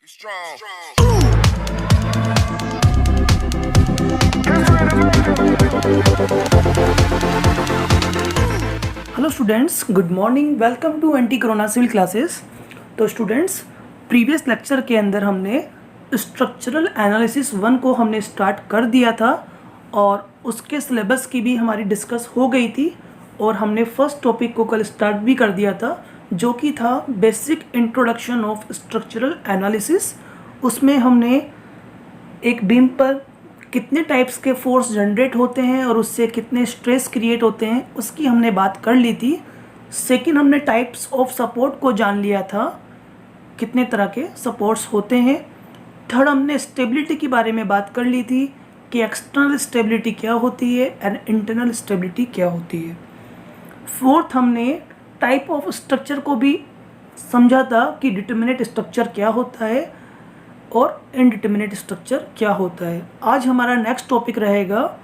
Hello students, good morning. Welcome to anti corona civil classes. तो students, previous lecture के अंदर हमने structural analysis 1 को हमने स्टार्ट कर दिया था और उसके सिलेबस की भी हमारी डिस्कस हो गई थी और हमने फर्स्ट टॉपिक को कल स्टार्ट भी कर दिया था, जो कि था basic introduction of structural analysis. उसमें हमने एक बीम पर कितने टाइप्स के फोर्स जनरेट होते हैं और उससे कितने स्ट्रेस क्रिएट होते हैं उसकी हमने बात कर ली थी। सेकंड, हमने टाइप्स ऑफ सपोर्ट को जान लिया था, कितने तरह के सपोर्ट्स होते हैं। थर्ड, हमने स्टेबिलिटी के बारे में बात कर ली थी कि एक्सटर्नल स्टेबिलिटी क्या होती है एंड इंटरनल स्टेबिलिटी क्या होती है। फोर्थ, हमने टाइप ऑफ स्ट्रक्चर को भी समझा था कि डिटर्मिनेट स्ट्रक्चर क्या होता है और इनडिटर्मिनेट स्ट्रक्चर क्या होता है। आज हमारा नेक्स्ट टॉपिक रहेगा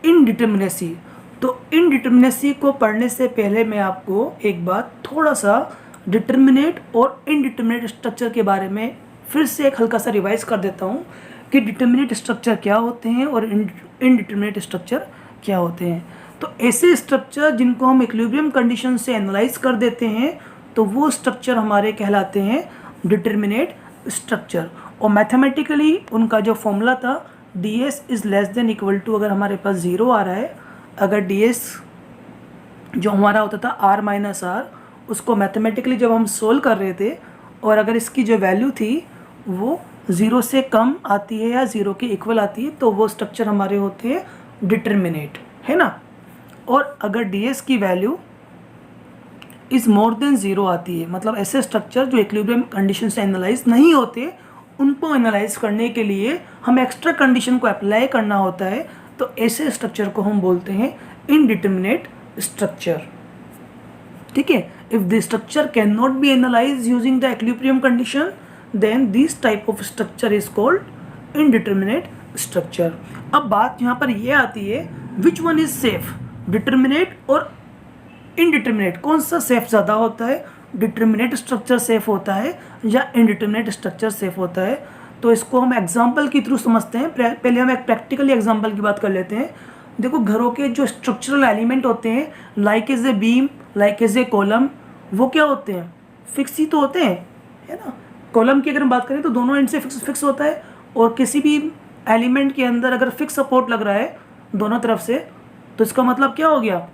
इनडिटर्मिनेसी। तो इनडिटर्मिनेसी को पढ़ने से पहले मैं आपको एक बात थोड़ा सा डिटर्मिनेट और इनडिटर्मिनेट स्ट्रक्चर के बारे में फिर से एक हल्का सा रिवाइज कर देता हूँ कि डिटर्मिनेट स्ट्रक्चर क्या होते हैं और इनडिटर्मिनेट स्ट्रक्चर क्या होते हैं। तो ऐसे स्ट्रक्चर जिनको हम इक्विलिब्रियम कंडीशन से एनालाइज कर देते हैं तो वो स्ट्रक्चर हमारे कहलाते हैं डिटर्मिनेट स्ट्रक्चर। और मैथमेटिकली उनका जो फॉर्मूला था ds is less than equal to, अगर हमारे पास 0 आ रहा है, अगर ds जो हमारा होता था r माइनस आर, उसको मैथमेटिकली जब हम सोल्व कर रहे थे और अगर इसकी जो वैल्यू थी वो 0 से कम आती है या 0 के इक्वल आती है तो वो स्ट्रक्चर हमारे होते हैं डिटर्मिनेट, है ना। और अगर ds की वैल्यू इज़ मोर देन 0 आती है, मतलब ऐसे स्ट्रक्चर जो इक्विलिब्रियम कंडीशन से एनालाइज नहीं होते उनको एनालाइज करने के लिए हम एक्स्ट्रा कंडीशन को अप्लाई करना होता है, तो ऐसे स्ट्रक्चर को हम बोलते हैं इनडिटर्मिनेट स्ट्रक्चर। ठीक है। If the structure can not be analyse using the equilibrium condition then this type of structure is called indeterminate structure. अब बात यहाँ पर यह आती है which one is safe, determinate और इनडिटर्मिनेट, कौन सा सेफ ज़्यादा होता है, डिटर्मिनेट स्ट्रक्चर सेफ होता है या इनडिटर्मिनेट स्ट्रक्चर सेफ होता है। तो इसको हम एग्जांपल के थ्रू समझते हैं। पहले हम एक प्रैक्टिकल एग्जांपल की बात कर लेते हैं। देखो, घरों के जो स्ट्रक्चरल एलिमेंट होते हैं like as a beam, like as a column, वो क्या होते हैं, फिक्स ही तो होते हैं, है ना। कॉलम की अगर हम बात करें तो दोनों एंड से फिक्स होता है और किसी भी एलिमेंट के अंदर अगर फिक्स सपोर्ट लग रहा है दोनों तरफ से तो इसका मतलब क्या हो गया,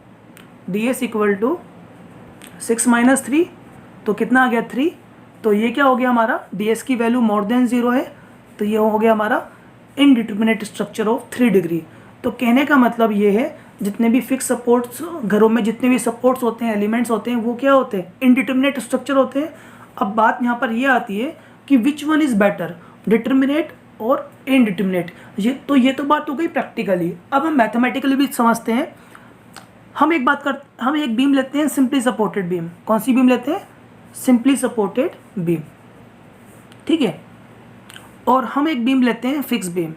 ds इक्वल टू 6 माइनस 3, तो कितना आ गया 3। तो ये क्या हो गया हमारा, ds की वैल्यू मोर देन 0 है, तो ये हो गया हमारा इनडिटर्मिनेट स्ट्रक्चर ऑफ 3 डिग्री। तो कहने का मतलब ये है जितने भी फिक्स सपोर्ट्स घरों में जितने भी सपोर्ट्स होते हैं, एलिमेंट्स होते हैं, वो क्या होते हैं, इनडिटर्मिनेट स्ट्रक्चर होते हैं। अब बात यहाँ पर ये आती है कि विच वन इज़ बेटर, डिटर्मिनेट और इनडिटर्मिनेट। ये तो बात हो गई प्रैक्टिकली। अब हम मैथमेटिकली भी समझते हैं। हम एक बीम लेते हैं सिंपली सपोर्टेड बीम। कौन सी बीम लेते हैं, सिंपली सपोर्टेड बीम, ठीक है। और हम एक बीम लेते हैं फिक्स बीम।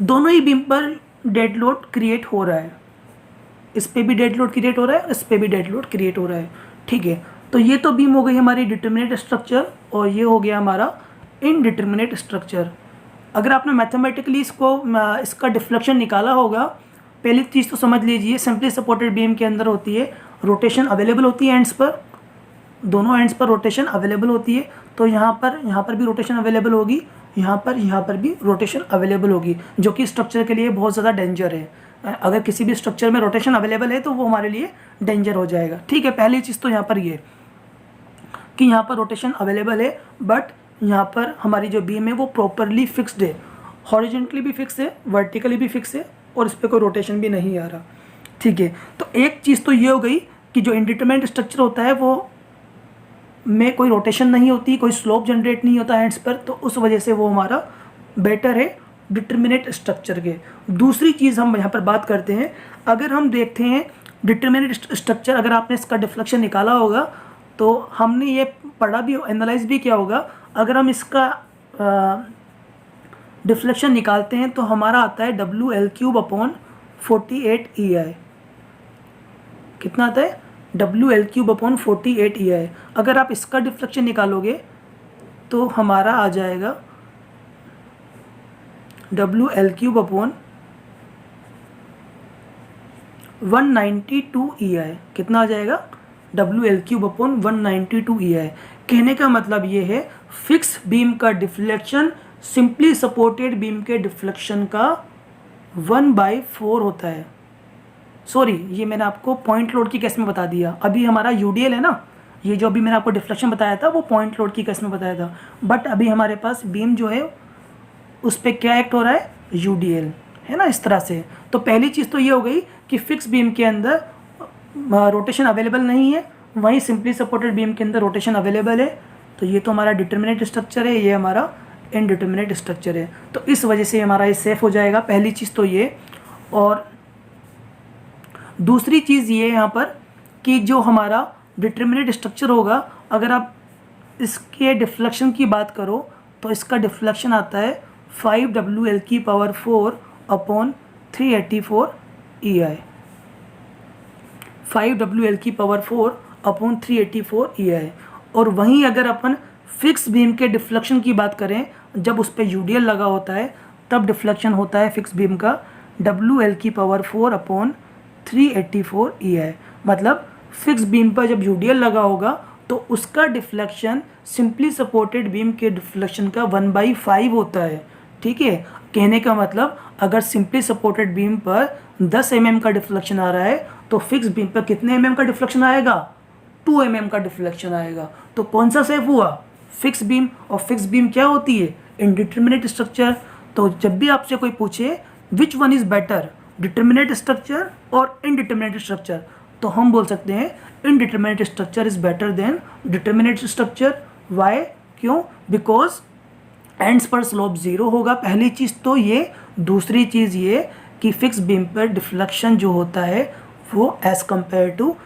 दोनों ही बीम पर डेड लोड क्रिएट हो रहा है, इस पे भी डेड लोड क्रिएट हो रहा है, इस पे भी डेड लोड क्रिएट हो रहा है, ठीक है। तो ये तो बीम हो गई हमारी डिटर्मिनेट स्ट्रक्चर और ये हो गया हमारा इनडिटर्मिनेट स्ट्रक्चर। अगर आपने मैथमेटिकली इसका डिफ्लेक्शन निकाला होगा, पहली चीज़ तो समझ लीजिए, सिंपली सपोर्टेड बीम के अंदर होती है रोटेशन अवेलेबल होती है एंड्स पर, दोनों एंड्स पर रोटेशन अवेलेबल होती है। तो यहाँ पर भी रोटेशन अवेलेबल होगी, यहाँ पर भी रोटेशन अवेलेबल होगी, जो कि स्ट्रक्चर के लिए बहुत ज़्यादा डेंजर है। अगर किसी भी स्ट्रक्चर में रोटेशन अवेलेबल है तो वो हमारे लिए डेंजर हो जाएगा, ठीक है। पहली चीज़ तो यहाँ पर ये कि यहाँ पर रोटेशन अवेलेबल है, बट यहाँ पर हमारी जो बीम है वो प्रॉपरली फिक्स्ड है, हॉरिजॉन्टली भी फिक्स है, वर्टिकली भी फिक्स है और इस पर कोई रोटेशन भी नहीं आ रहा, ठीक है। तो एक चीज़ तो ये हो गई कि जो इनडिटर्मिनेट स्ट्रक्चर होता है वो में कोई रोटेशन नहीं होती, कोई स्लोप जनरेट नहीं होता हैंड्स पर, तो उस वजह से वो हमारा बेटर है डिटर्मिनेट स्ट्रक्चर के। दूसरी चीज़ हम यहाँ पर बात करते हैं, अगर हम देखते हैं डिटर्मिनेट स्ट्रक्चर, अगर आपने इसका डिफ्लेक्शन निकाला होगा तो हमने ये पढ़ा भी, एनालाइज भी किया होगा। अगर हम इसका डिफ्लेक्शन निकालते हैं तो हमारा आता है WL3/48 EI। कितना आता है, WL3/48 EI। अगर आप इसका डिफ्लेक्शन निकालोगे तो हमारा आ जाएगा WL³ अपॉन 192 EI। कितना आ जाएगा? WL³ upon 192 EI। कहने का मतलब ये है फिक्स बीम का डिफ्लेक्शन सिंपली सपोर्टेड बीम के डिफ्लेक्शन का 1/4 होता है। सॉरी, ये मैंने आपको पॉइंट लोड की केस में बता दिया। अभी हमारा UDL है ना, ये जो अभी मैंने आपको डिफ्लेक्शन बताया था वो पॉइंट लोड की केस में बताया था, बट अभी हमारे पास बीम जो है उस पर क्या एक्ट हो रहा है? UDL है ना, इस तरह से। तो पहली चीज़ तो ये हो गई कि फिक्स बीम के अंदर रोटेशन अवेलेबल नहीं है, वहीं सिंपली सपोर्टेड बीम के अंदर रोटेशन अवेलेबल है। तो ये तो हमारा डिटर्मिनेट स्ट्रक्चर है, ये हमारा इनडिटर्मिनेट स्ट्रक्चर है। तो इस वजह से हमारा ये सेफ हो जाएगा, पहली चीज़ तो ये। और दूसरी चीज़ ये यहाँ पर कि जो हमारा डिटर्मिनेट स्ट्रक्चर होगा, अगर आप इसके डिफ्लेक्शन की बात करो तो इसका डिफ्लेक्शन आता है 5WL³ upon 384 EI। 5WL³ upon 384 EI। और वहीं अगर अपन फिक्स बीम के डिफ्लेक्शन की बात करें, जब उस पर UDL लगा होता है तब डिफ्लेक्शन होता है फिक्स बीम का WL³ अपॉन 384 EI। मतलब फिक्स बीम पर जब UDL लगा होगा तो उसका डिफ्लेक्शन सिंपली सपोर्टेड बीम के डिफ्लेक्शन का 1/5 होता है। ठीक है, कहने का मतलब अगर सिंपली सपोर्टेड बीम पर 10 mm का डिफ्लेक्शन आ रहा है तो फिक्स बीम पर कितने mm का डिफ्लेक्शन आएगा? 2 mm का डिफ्लेक्शन आएगा। तो कौन सा सेफ हुआ? Fix beam. और फिक्स बीम क्या होती है? Indeterminate structure. तो जब भी आपसे कोई पूछे which one is better, determinate structure और इनडिटर्मिनेट स्ट्रक्चर, तो हम बोल सकते हैं indeterminate structure is better than determinate structure. Why? क्यों? बिकॉज एंड्स पर स्लोप 0 होगा, पहली चीज़ तो ये। दूसरी चीज़ ये कि फिक्स बीम पर डिफ्लेक्शन जो होता है वो as compare to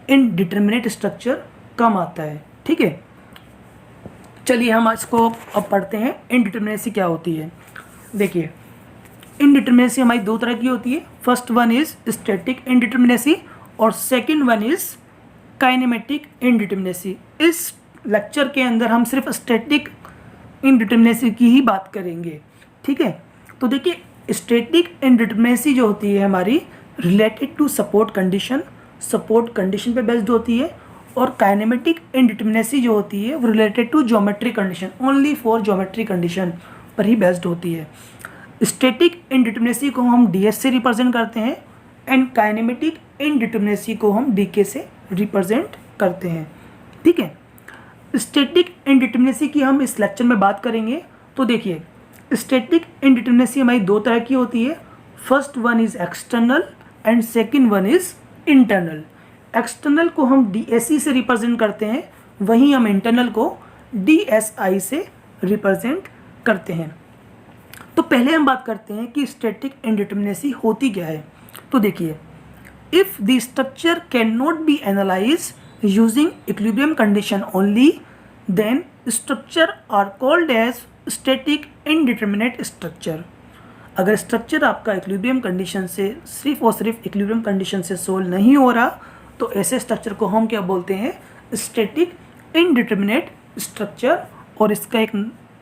indeterminate structure कम आता है। ठीक है, चलिए हम इसको अब पढ़ते हैं इनडिटर्मिनेसी क्या होती है। देखिए, इनडिटर्मिनेसी हमारी दो तरह की होती है। First one is static indeterminacy और second one is kinematic indeterminacy. इस लेक्चर के अंदर हम सिर्फ स्टैटिक इनडिटर्मिनेसी की ही बात करेंगे। ठीक है, तो देखिए स्टैटिक इनडिटर्मिनेसी जो होती है हमारी रिलेटेड टू सपोर्ट कंडीशन पे बेस्ड होती है, और काइनेमेटिक इनडिटर्मिनेसी जो होती है वो related to geometry condition, only for geometry condition पर ही बेस्ड होती है। स्टैटिक इनडिटर्मिनेसी को हम DS से रिप्रेजेंट करते हैं एंड काइनेमेटिक इनडिटर्मिनेसी को हम DK से रिप्रेजेंट करते हैं। ठीक है, स्टैटिक इनडिटर्मिनेसी की हम इस लेक्चर में बात करेंगे। तो देखिए, स्टैटिक इनडिटर्मिनेसी हमारी दो तरह की होती है। First one is external and second one is internal. External को हम DSE से रिप्रेजेंट करते हैं, वहीं हम इंटरनल को DSI से रिप्रेजेंट करते हैं। तो पहले हम बात करते हैं कि स्टैटिक इनडिटर्मिनेसी होती क्या है। तो देखिए, if the structure can not be analyse using equilibrium condition only, then structure are called as static indeterminate structure. अगर स्ट्रक्चर आपका इक्विलिब्रियम कंडीशन से सिर्फ और सिर्फ इक्विलिब्रियम कंडीशन से सोल्व नहीं हो रहा, तो ऐसे स्ट्रक्चर को हम क्या बोलते हैं? Static indeterminate structure. और इसका एक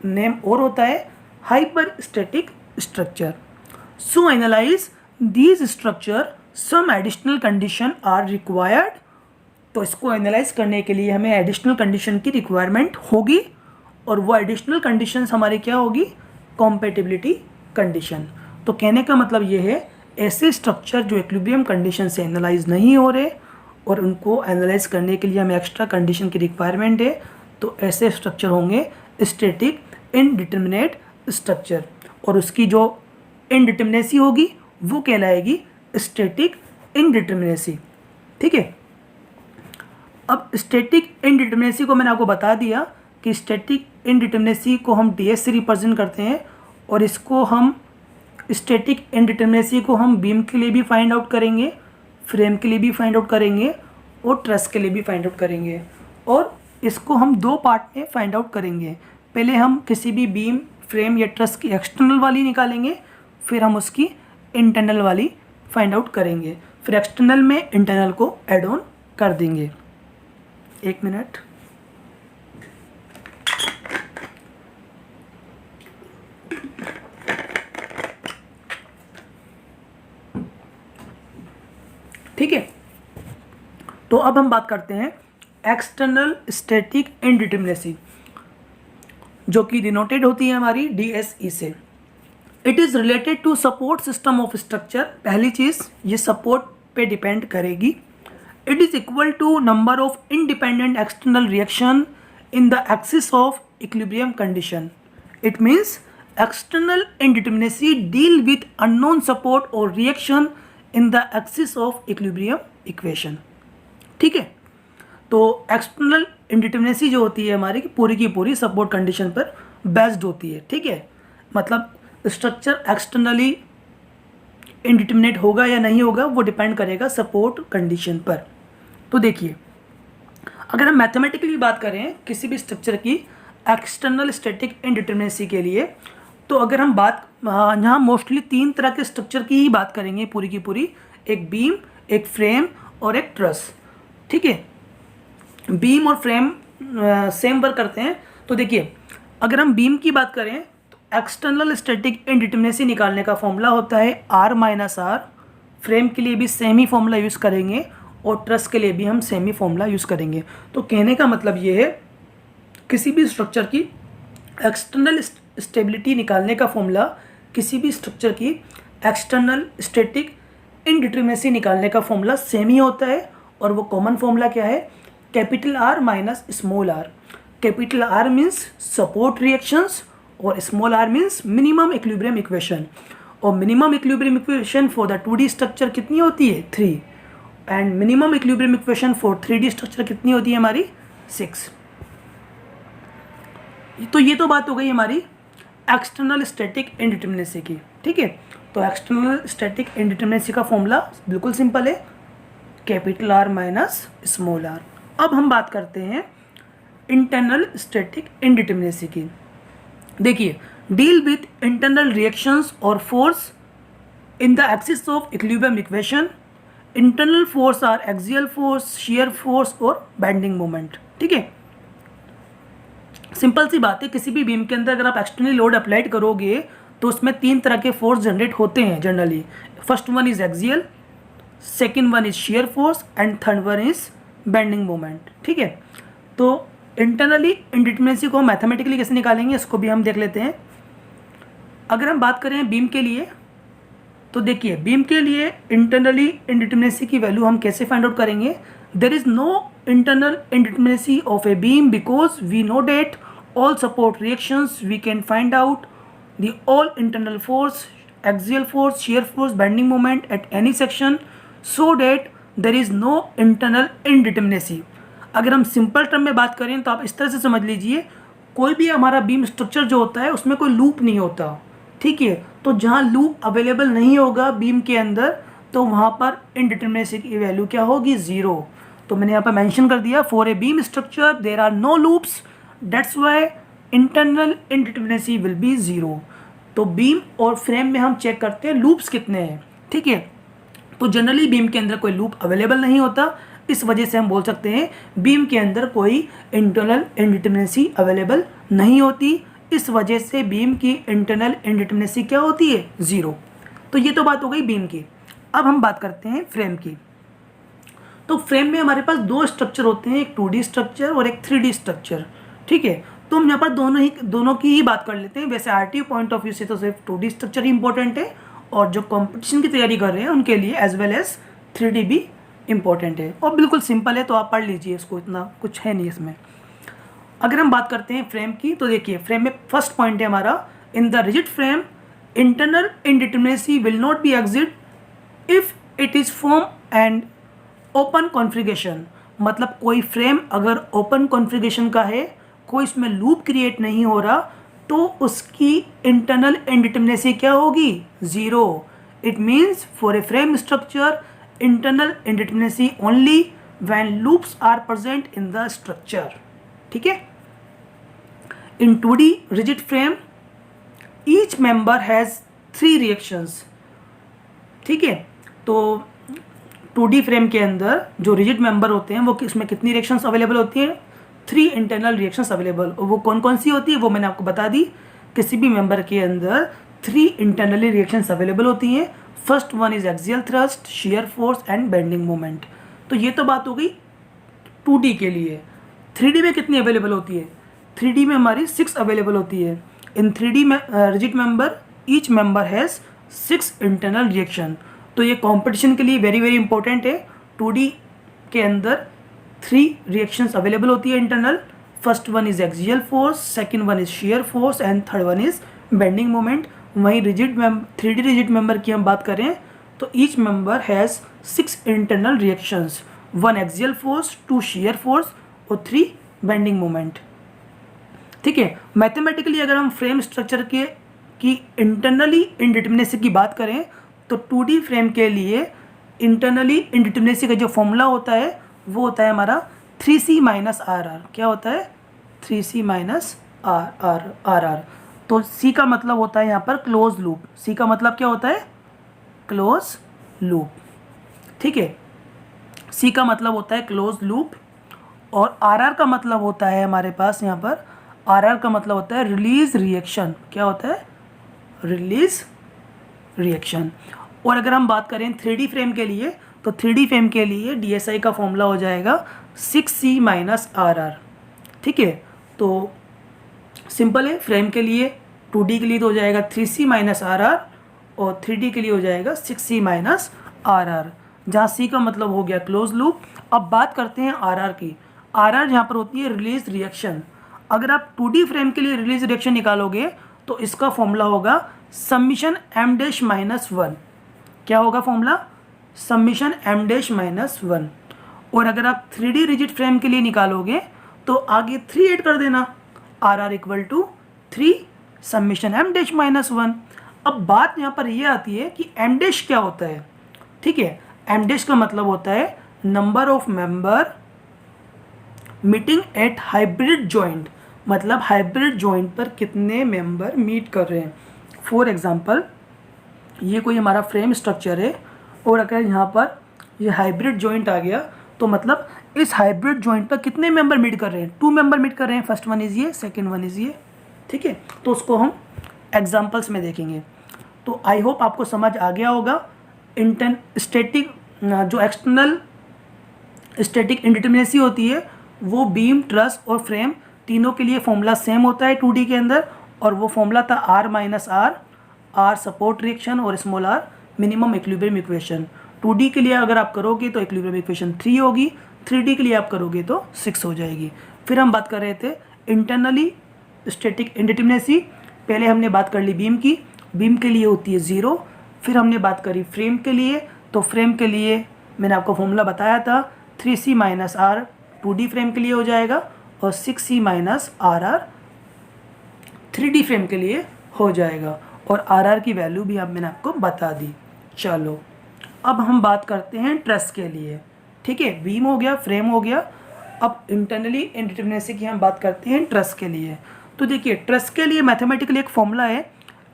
नेम और होता है hyperstatic structure. So analyse these structure, some additional condition are required. तो इसको एनालाइज करने के लिए हमें एडिशनल कंडीशन की रिक्वायरमेंट होगी, और वो एडिशनल कंडीशंस हमारी क्या होगी? Compatibility condition. तो कहने का मतलब ये है, ऐसे स्ट्रक्चर जो इक्विलिब्रियम कंडीशन से एनालाइज नहीं हो रहे और उनको एनालाइज करने के लिए हमें एक्स्ट्रा कंडीशन की रिक्वायरमेंट है, तो ऐसे स्ट्रक्चर होंगे स्टैटिक इनडिटर्मिनेट स्ट्रक्चर, और उसकी जो इनडिटर्मिनेसी होगी वो कहलाएगी स्टैटिक इनडिटर्मिनेसी। ठीक है, अब स्टैटिक इनडिटर्मिनेसी को मैंने आपको बता दिया कि स्टैटिक इनडिटर्मिनेसी को हम DS से रिप्रेजेंट करते हैं, और इसको हम स्टैटिक इनडिटर्मिनेसी को हम बीम के लिए भी फाइंड आउट करेंगे, फ्रेम के लिए भी फाइंड आउट करेंगे, और ट्रस के लिए भी फाइंड आउट करेंगे। और इसको हम दो पार्ट में फाइंड आउट करेंगे। पहले हम किसी भी बीम, फ्रेम या ट्रस की एक्सटर्नल वाली निकालेंगे, फिर हम उसकी इंटरनल वाली फाइंड आउट करेंगे, फिर एक्सटर्नल में इंटरनल को ऐड ऑन कर देंगे। एक मिनट। तो अब हम बात करते हैं एक्सटर्नल स्टैटिक इनडिटरमिनेसी, जो कि डिनोटेड होती है हमारी DSE से। It is related to support system of structure. पहली चीज़, ये सपोर्ट पे डिपेंड करेगी। It is equal to number of independent external reaction in the axis of equilibrium condition. It means external indeterminacy deal with unknown support or reaction in the axis of equilibrium equation. ठीक है, तो external indeterminacy जो होती है हमारी पूरी की पूरी सपोर्ट कंडीशन पर बेस्ड होती है। ठीक है, मतलब स्ट्रक्चर एक्सटर्नली इंडिटरमिनेट होगा या नहीं होगा वो डिपेंड करेगा सपोर्ट कंडीशन पर। तो देखिए, अगर हम मैथमेटिकली बात करें किसी भी स्ट्रक्चर की एक्सटर्नल स्टैटिक इनडिटरमिनेसी के लिए, तो अगर हम बात यहाँ मोस्टली 3 तरह के स्ट्रक्चर की ही बात करेंगे पूरी की पूरी, एक बीम, एक फ्रेम और एक ट्रस। ठीक है, बीम और फ्रेम सेम वर्क करते हैं। तो देखिए, अगर हम बीम की बात करें तो एक्सटर्नल स्टैटिक इनडिटरमिनेसी निकालने का फॉर्मूला होता है R-R। फ्रेम के लिए भी सेम ही फॉर्मूला यूज़ करेंगे और ट्रस के लिए भी हम सेम ही फॉर्मूला यूज़ करेंगे। तो कहने का मतलब ये है, किसी भी स्ट्रक्चर की एक्सटर्नल स्टेबिलिटी निकालने का फॉर्मूला किसी भी स्ट्रक्चर की एक्सटर्नल स्टैटिक इनडिटरमिनेसी निकालने का फॉर्मूला सेम ही होता है। और वो कॉमन फॉर्मूला क्या है? Capital R minus small r। Capital R means support reactions और small r means minimum equilibrium equation. और minimum equilibrium equation for the 2D structure कितनी होती है? 3। And minimum equilibrium equation for 3D structure कितनी होती है हमारी? 6। तो ये तो बात हो गई हमारी एक्सटर्नल स्टैटिक इनडिटरमिनेसी की। ठीक है, तो एक्सटर्नल स्टैटिक इनडिटरमिनेसी का फॉर्मूला बिल्कुल सिंपल है, capital R minus small r। अब हम बात करते हैं इंटरनल स्टैटिक इनडिटरमिनेसी की। देखिए, डील विथ इंटरनल रिएक्शंस और force in the axis of equilibrium equation. Internal force are axial force, shear force और बेंडिंग मोमेंट। ठीक है, सिंपल सी बात है, किसी भी बीम के अंदर अगर आप एक्सटर्नल लोड अप्लाइड करोगे तो उसमें 3 तरह के फोर्स जनरेट होते हैं generally. First one is axial, second one is shear force and third one is bending moment. ठीक है, तो इंटरनली इनडिटरमिनेसी को मैथमेटिकली कैसे निकालेंगे इसको भी हम देख लेते हैं। अगर हम बात करें बीम के लिए, तो देखिए, बीम के लिए इंटरनली इनडिटरमिनेसी की वैल्यू हम कैसे फाइंड आउट करेंगे? There is no internal indeterminacy of a beam because we know that all support reactions we can find out the all internal force, axial force, shear force, bending moment at any section, so that there is no internal indeterminacy। अगर हम simple term में बात करें तो आप इस तरह से समझ लीजिए, कोई भी हमारा बीम स्ट्रक्चर जो होता है उसमें कोई लूप नहीं होता। ठीक है, तो जहाँ लूप अवेलेबल नहीं होगा बीम के अंदर तो वहाँ पर इनडिटरमिनेसी की वैल्यू क्या होगी? 0। तो मैंने यहाँ पर मेंशन कर दिया, for a beam structure there are no loops, that's why internal indeterminacy will be 0। तो बीम और फ्रेम में हम चेक करते हैं लूप्स कितने हैं। ठीक है, तो जनरली बीम के अंदर कोई लूप अवेलेबल नहीं होता, इस वजह से हम बोल सकते हैं बीम के अंदर कोई इंटरनल इनडिटरमिनेसी अवेलेबल नहीं होती। इस वजह से बीम की इंटरनल इनडिटरमिनेसी क्या होती है? 0। तो ये तो बात हो गई बीम की। अब हम बात करते हैं फ्रेम की। तो फ्रेम में हमारे पास 2 स्ट्रक्चर होते हैं, एक 2D स्ट्रक्चर और एक 3D स्ट्रक्चर। ठीक है, तो हम यहाँ पर दोनों की ही बात कर लेते हैं। वैसे आरटीयू पॉइंट ऑफ व्यू से तो सिर्फ 2D स्ट्रक्चर ही इंपॉर्टेंट है, और जो कंपटीशन की तैयारी कर रहे हैं उनके लिए एज वेल एज 3D भी इंपॉर्टेंट है। और बिल्कुल सिंपल है, तो आप पढ़ लीजिए इसको, इतना कुछ है नहीं इसमें। अगर हम बात करते हैं फ्रेम की, तो देखिए, फ्रेम में फर्स्ट पॉइंट है हमारा, in the rigid frame internal indeterminacy will not be exit if it is form and open configuration. मतलब कोई फ्रेम अगर ओपन कॉन्फ़िगरेशन का है, कोई इसमें लूप क्रिएट नहीं हो रहा, तो उसकी इंटरनल इनडिटरमिनेसी क्या होगी? 0। It means for a frame structure internal indeterminacy only when loops are present in the structure. ठीक है, in 2D rigid frame each member has 3 reactions. ठीक है, तो 2D फ्रेम के अंदर जो रिजिड मेंबर होते हैं वो इसमें कितनी रिएक्शंस अवेलेबल होती हैं? 3 इंटरनल रिएक्शंस अवेलेबल। और वो कौन कौन सी होती है वो मैंने आपको बता दी। किसी भी मेंबर के अंदर 3 इंटरनली रिएक्शंस अवेलेबल होती हैं। First one is axial thrust, shear force and bending moment. तो ये तो बात हो गई 2D के लिए। 3D में कितनी अवेलेबल होती है? 3D में हमारी 6 अवेलेबल होती है। इन 3D में rigid member each member has 6 internal reaction. तो ये कंपटीशन के लिए वेरी वेरी इंपॉर्टेंट है। 2D के अंदर 3 रिएक्शंस अवेलेबल होती है internal. First one is axial force, second one is shear force and third one is bending moment. वहीं 3D रिजिड मेंबर की हम बात करें तो each member has 6 internal reactions, 1 axial force, 2 shear force और 3 bending moment. ठीक है, mathematically अगर हम फ्रेम स्ट्रक्चर की इंटरनली इंडिटरमिनेसी की बात करें तो 2D फ्रेम के लिए इंटरनली इंडिटरमिनेसी का जो फॉर्मूला होता है वो होता है हमारा 3C माइनस आर आर। क्या होता है? 3C minus R R. तो C का मतलब होता है यहाँ पर क्लोज लूप। C का मतलब क्या होता है? Close loop. ठीक है, C का मतलब होता है क्लोज लूप। और RR का मतलब होता है हमारे पास यहाँ पर, RR का मतलब होता है रिलीज रिएक्शन। क्या होता है? Release reaction. और अगर हम बात करें 3D फ्रेम के लिए तो 3D फ्रेम के लिए DSI का फॉर्मूला हो जाएगा 6C माइनस RR। ठीक है, तो सिंपल है। फ्रेम के लिए 2D के लिए तो हो जाएगा 3C माइनस RR और 3D के लिए हो जाएगा 6C माइनस RR, जहाँ C का मतलब हो गया क्लोज लूप। अब बात करते हैं RR की। RR यहाँ पर होती है रिलीज रिएक्शन। अगर आप 2D फ्रेम के लिए रिलीज रिएक्शन निकालोगे तो इसका फॉर्मूला होगा समीशन m डैश माइनस 1। क्या होगा formula? Summation m dash minus 1। और अगर आप 3D रिजिड फ्रेम के लिए निकालोगे तो आगे 3 ऐड कर देना, RR equal to 3 summation m dash minus 1। अब बात यहाँ पर ये आती है कि m डैश क्या होता है। ठीक है, m डैश का मतलब होता है number of member meeting at hybrid joint. मतलब हाइब्रिड जॉइंट पर कितने मेंबर मीट कर रहे हैं। फॉर एग्जांपल, ये कोई हमारा फ्रेम स्ट्रक्चर है और अगर यहाँ पर ये हाइब्रिड जॉइंट आ गया तो मतलब इस हाइब्रिड जॉइंट पर कितने मेंबर मीट कर रहे हैं? 2 मेंबर मीट कर रहे हैं। फर्स्ट वन इज ये, सेकंड वन इज ये। ठीक है, तो उसको हम एग्जांपल्स में देखेंगे। तो आई होप आपको समझ आ गया होगा। स्टैटिक जो एक्सटर्नल स्टैटिक इंडिटरमिनेसी होती है वो बीम, ट्रस और फ्रेम तीनों के लिए फॉर्मूला सेम होता है 2D के अंदर। और वो फॉर्मूला था R minus R support reaction और small r minimum equilibrium equation. 2D के लिए अगर आप करोगे तो इक्विलिब्रियम इक्वेशन 3 होगी, 3D के लिए आप करोगे तो 6 हो जाएगी। फिर हम बात कर रहे थे इंटरनली स्टैटिक इंडिटरमिनेसी। पहले हमने बात कर ली बीम की, बीम के लिए होती है 0। फिर हमने बात करी फ्रेम के लिए, तो फ्रेम के लिए मैंने आपको फॉर्मूला बताया था 3C minus R 2D frame के लिए हो जाएगा और 6C minus RR 3D frame के लिए हो जाएगा। और RR की वैल्यू भी अब मैंने आपको बता दी। चलो अब हम बात करते हैं ट्रस के लिए। ठीक है, बीम हो गया, फ्रेम हो गया। अब इंटरनली इंडिटरमिनेसी की हम बात करते हैं ट्रस के लिए। तो देखिए, ट्रस के लिए मैथमेटिकली एक फॉर्मूला है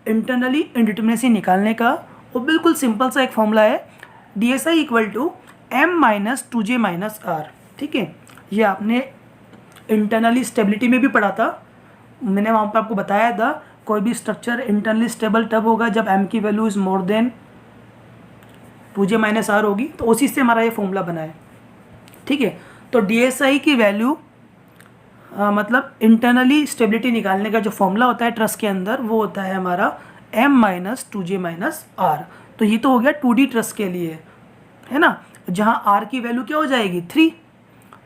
इंटरनली इंडिटरमिनेसी निकालने का। वो बिल्कुल सिंपल सा एक फॉर्मूला है, DSI equal to m minus 2j minus r। ठीक है, ये आपने इंटरनली स्टेबिलिटी में भी पढ़ा था। मैंने वहाँ पर आपको बताया था कोई भी स्ट्रक्चर इंटरनली स्टेबल तब होगा जब m की value is more than 2j minus r होगी। तो उसी से हमारा ये फॉर्मूला बना है। ठीक है, तो DSI की वैल्यू मतलब इंटरनली स्टेबिलिटी निकालने का जो फॉर्मूला होता है ट्रस के अंदर वो होता है हमारा m minus 2j minus r। तो ये तो हो गया 2D ट्रस के लिए, है ना, जहाँ r की वैल्यू क्या हो जाएगी 3।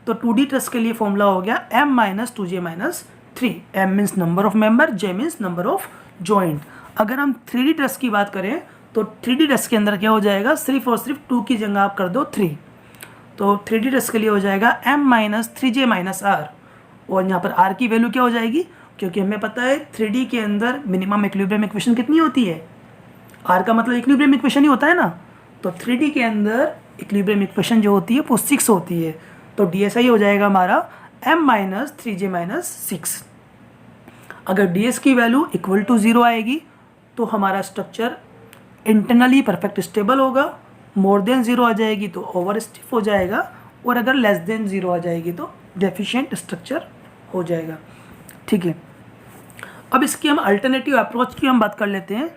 तो 2D ट्रस के लिए फॉर्मूला हो गया m minus 2j minus 3। m means number of member, j means number of joint. अगर हम 3D ट्रस की बात करें तो 3D ट्रस के अंदर क्या हो जाएगा, सिर्फ और सिर्फ 2 की जगह आप कर दो 3। तो 3D ट्रस के लिए हो जाएगा m minus 3j minus r। और यहाँ पर r की वैल्यू क्या हो जाएगी, क्योंकि हमें पता है 3D के अंदर मिनिमम इक्विलिब्रियम इक्वेशन कितनी होती है, r का मतलब इक्विलिब्रियम इक्वेशन ही होता है ना। तो 3D के अंदर इक्विलिब्रियम इक्वेशन जो होती है वो 6 होती है। तो DSI हो जाएगा हमारा m माइनस 3j माइनस 6। अगर DS की वैल्यू इक्वल टू 0 आएगी तो हमारा स्ट्रक्चर इंटरनली परफेक्ट स्टेबल होगा, मोर देन 0 आ जाएगी तो ओवर स्टिफ हो जाएगा, और अगर लेस देन 0 आ जाएगी तो डेफिशिएंट स्ट्रक्चर हो जाएगा। ठीक है, अब इसकी हम अल्टरनेटिव अप्रोच की हम बात कर लेते हैं।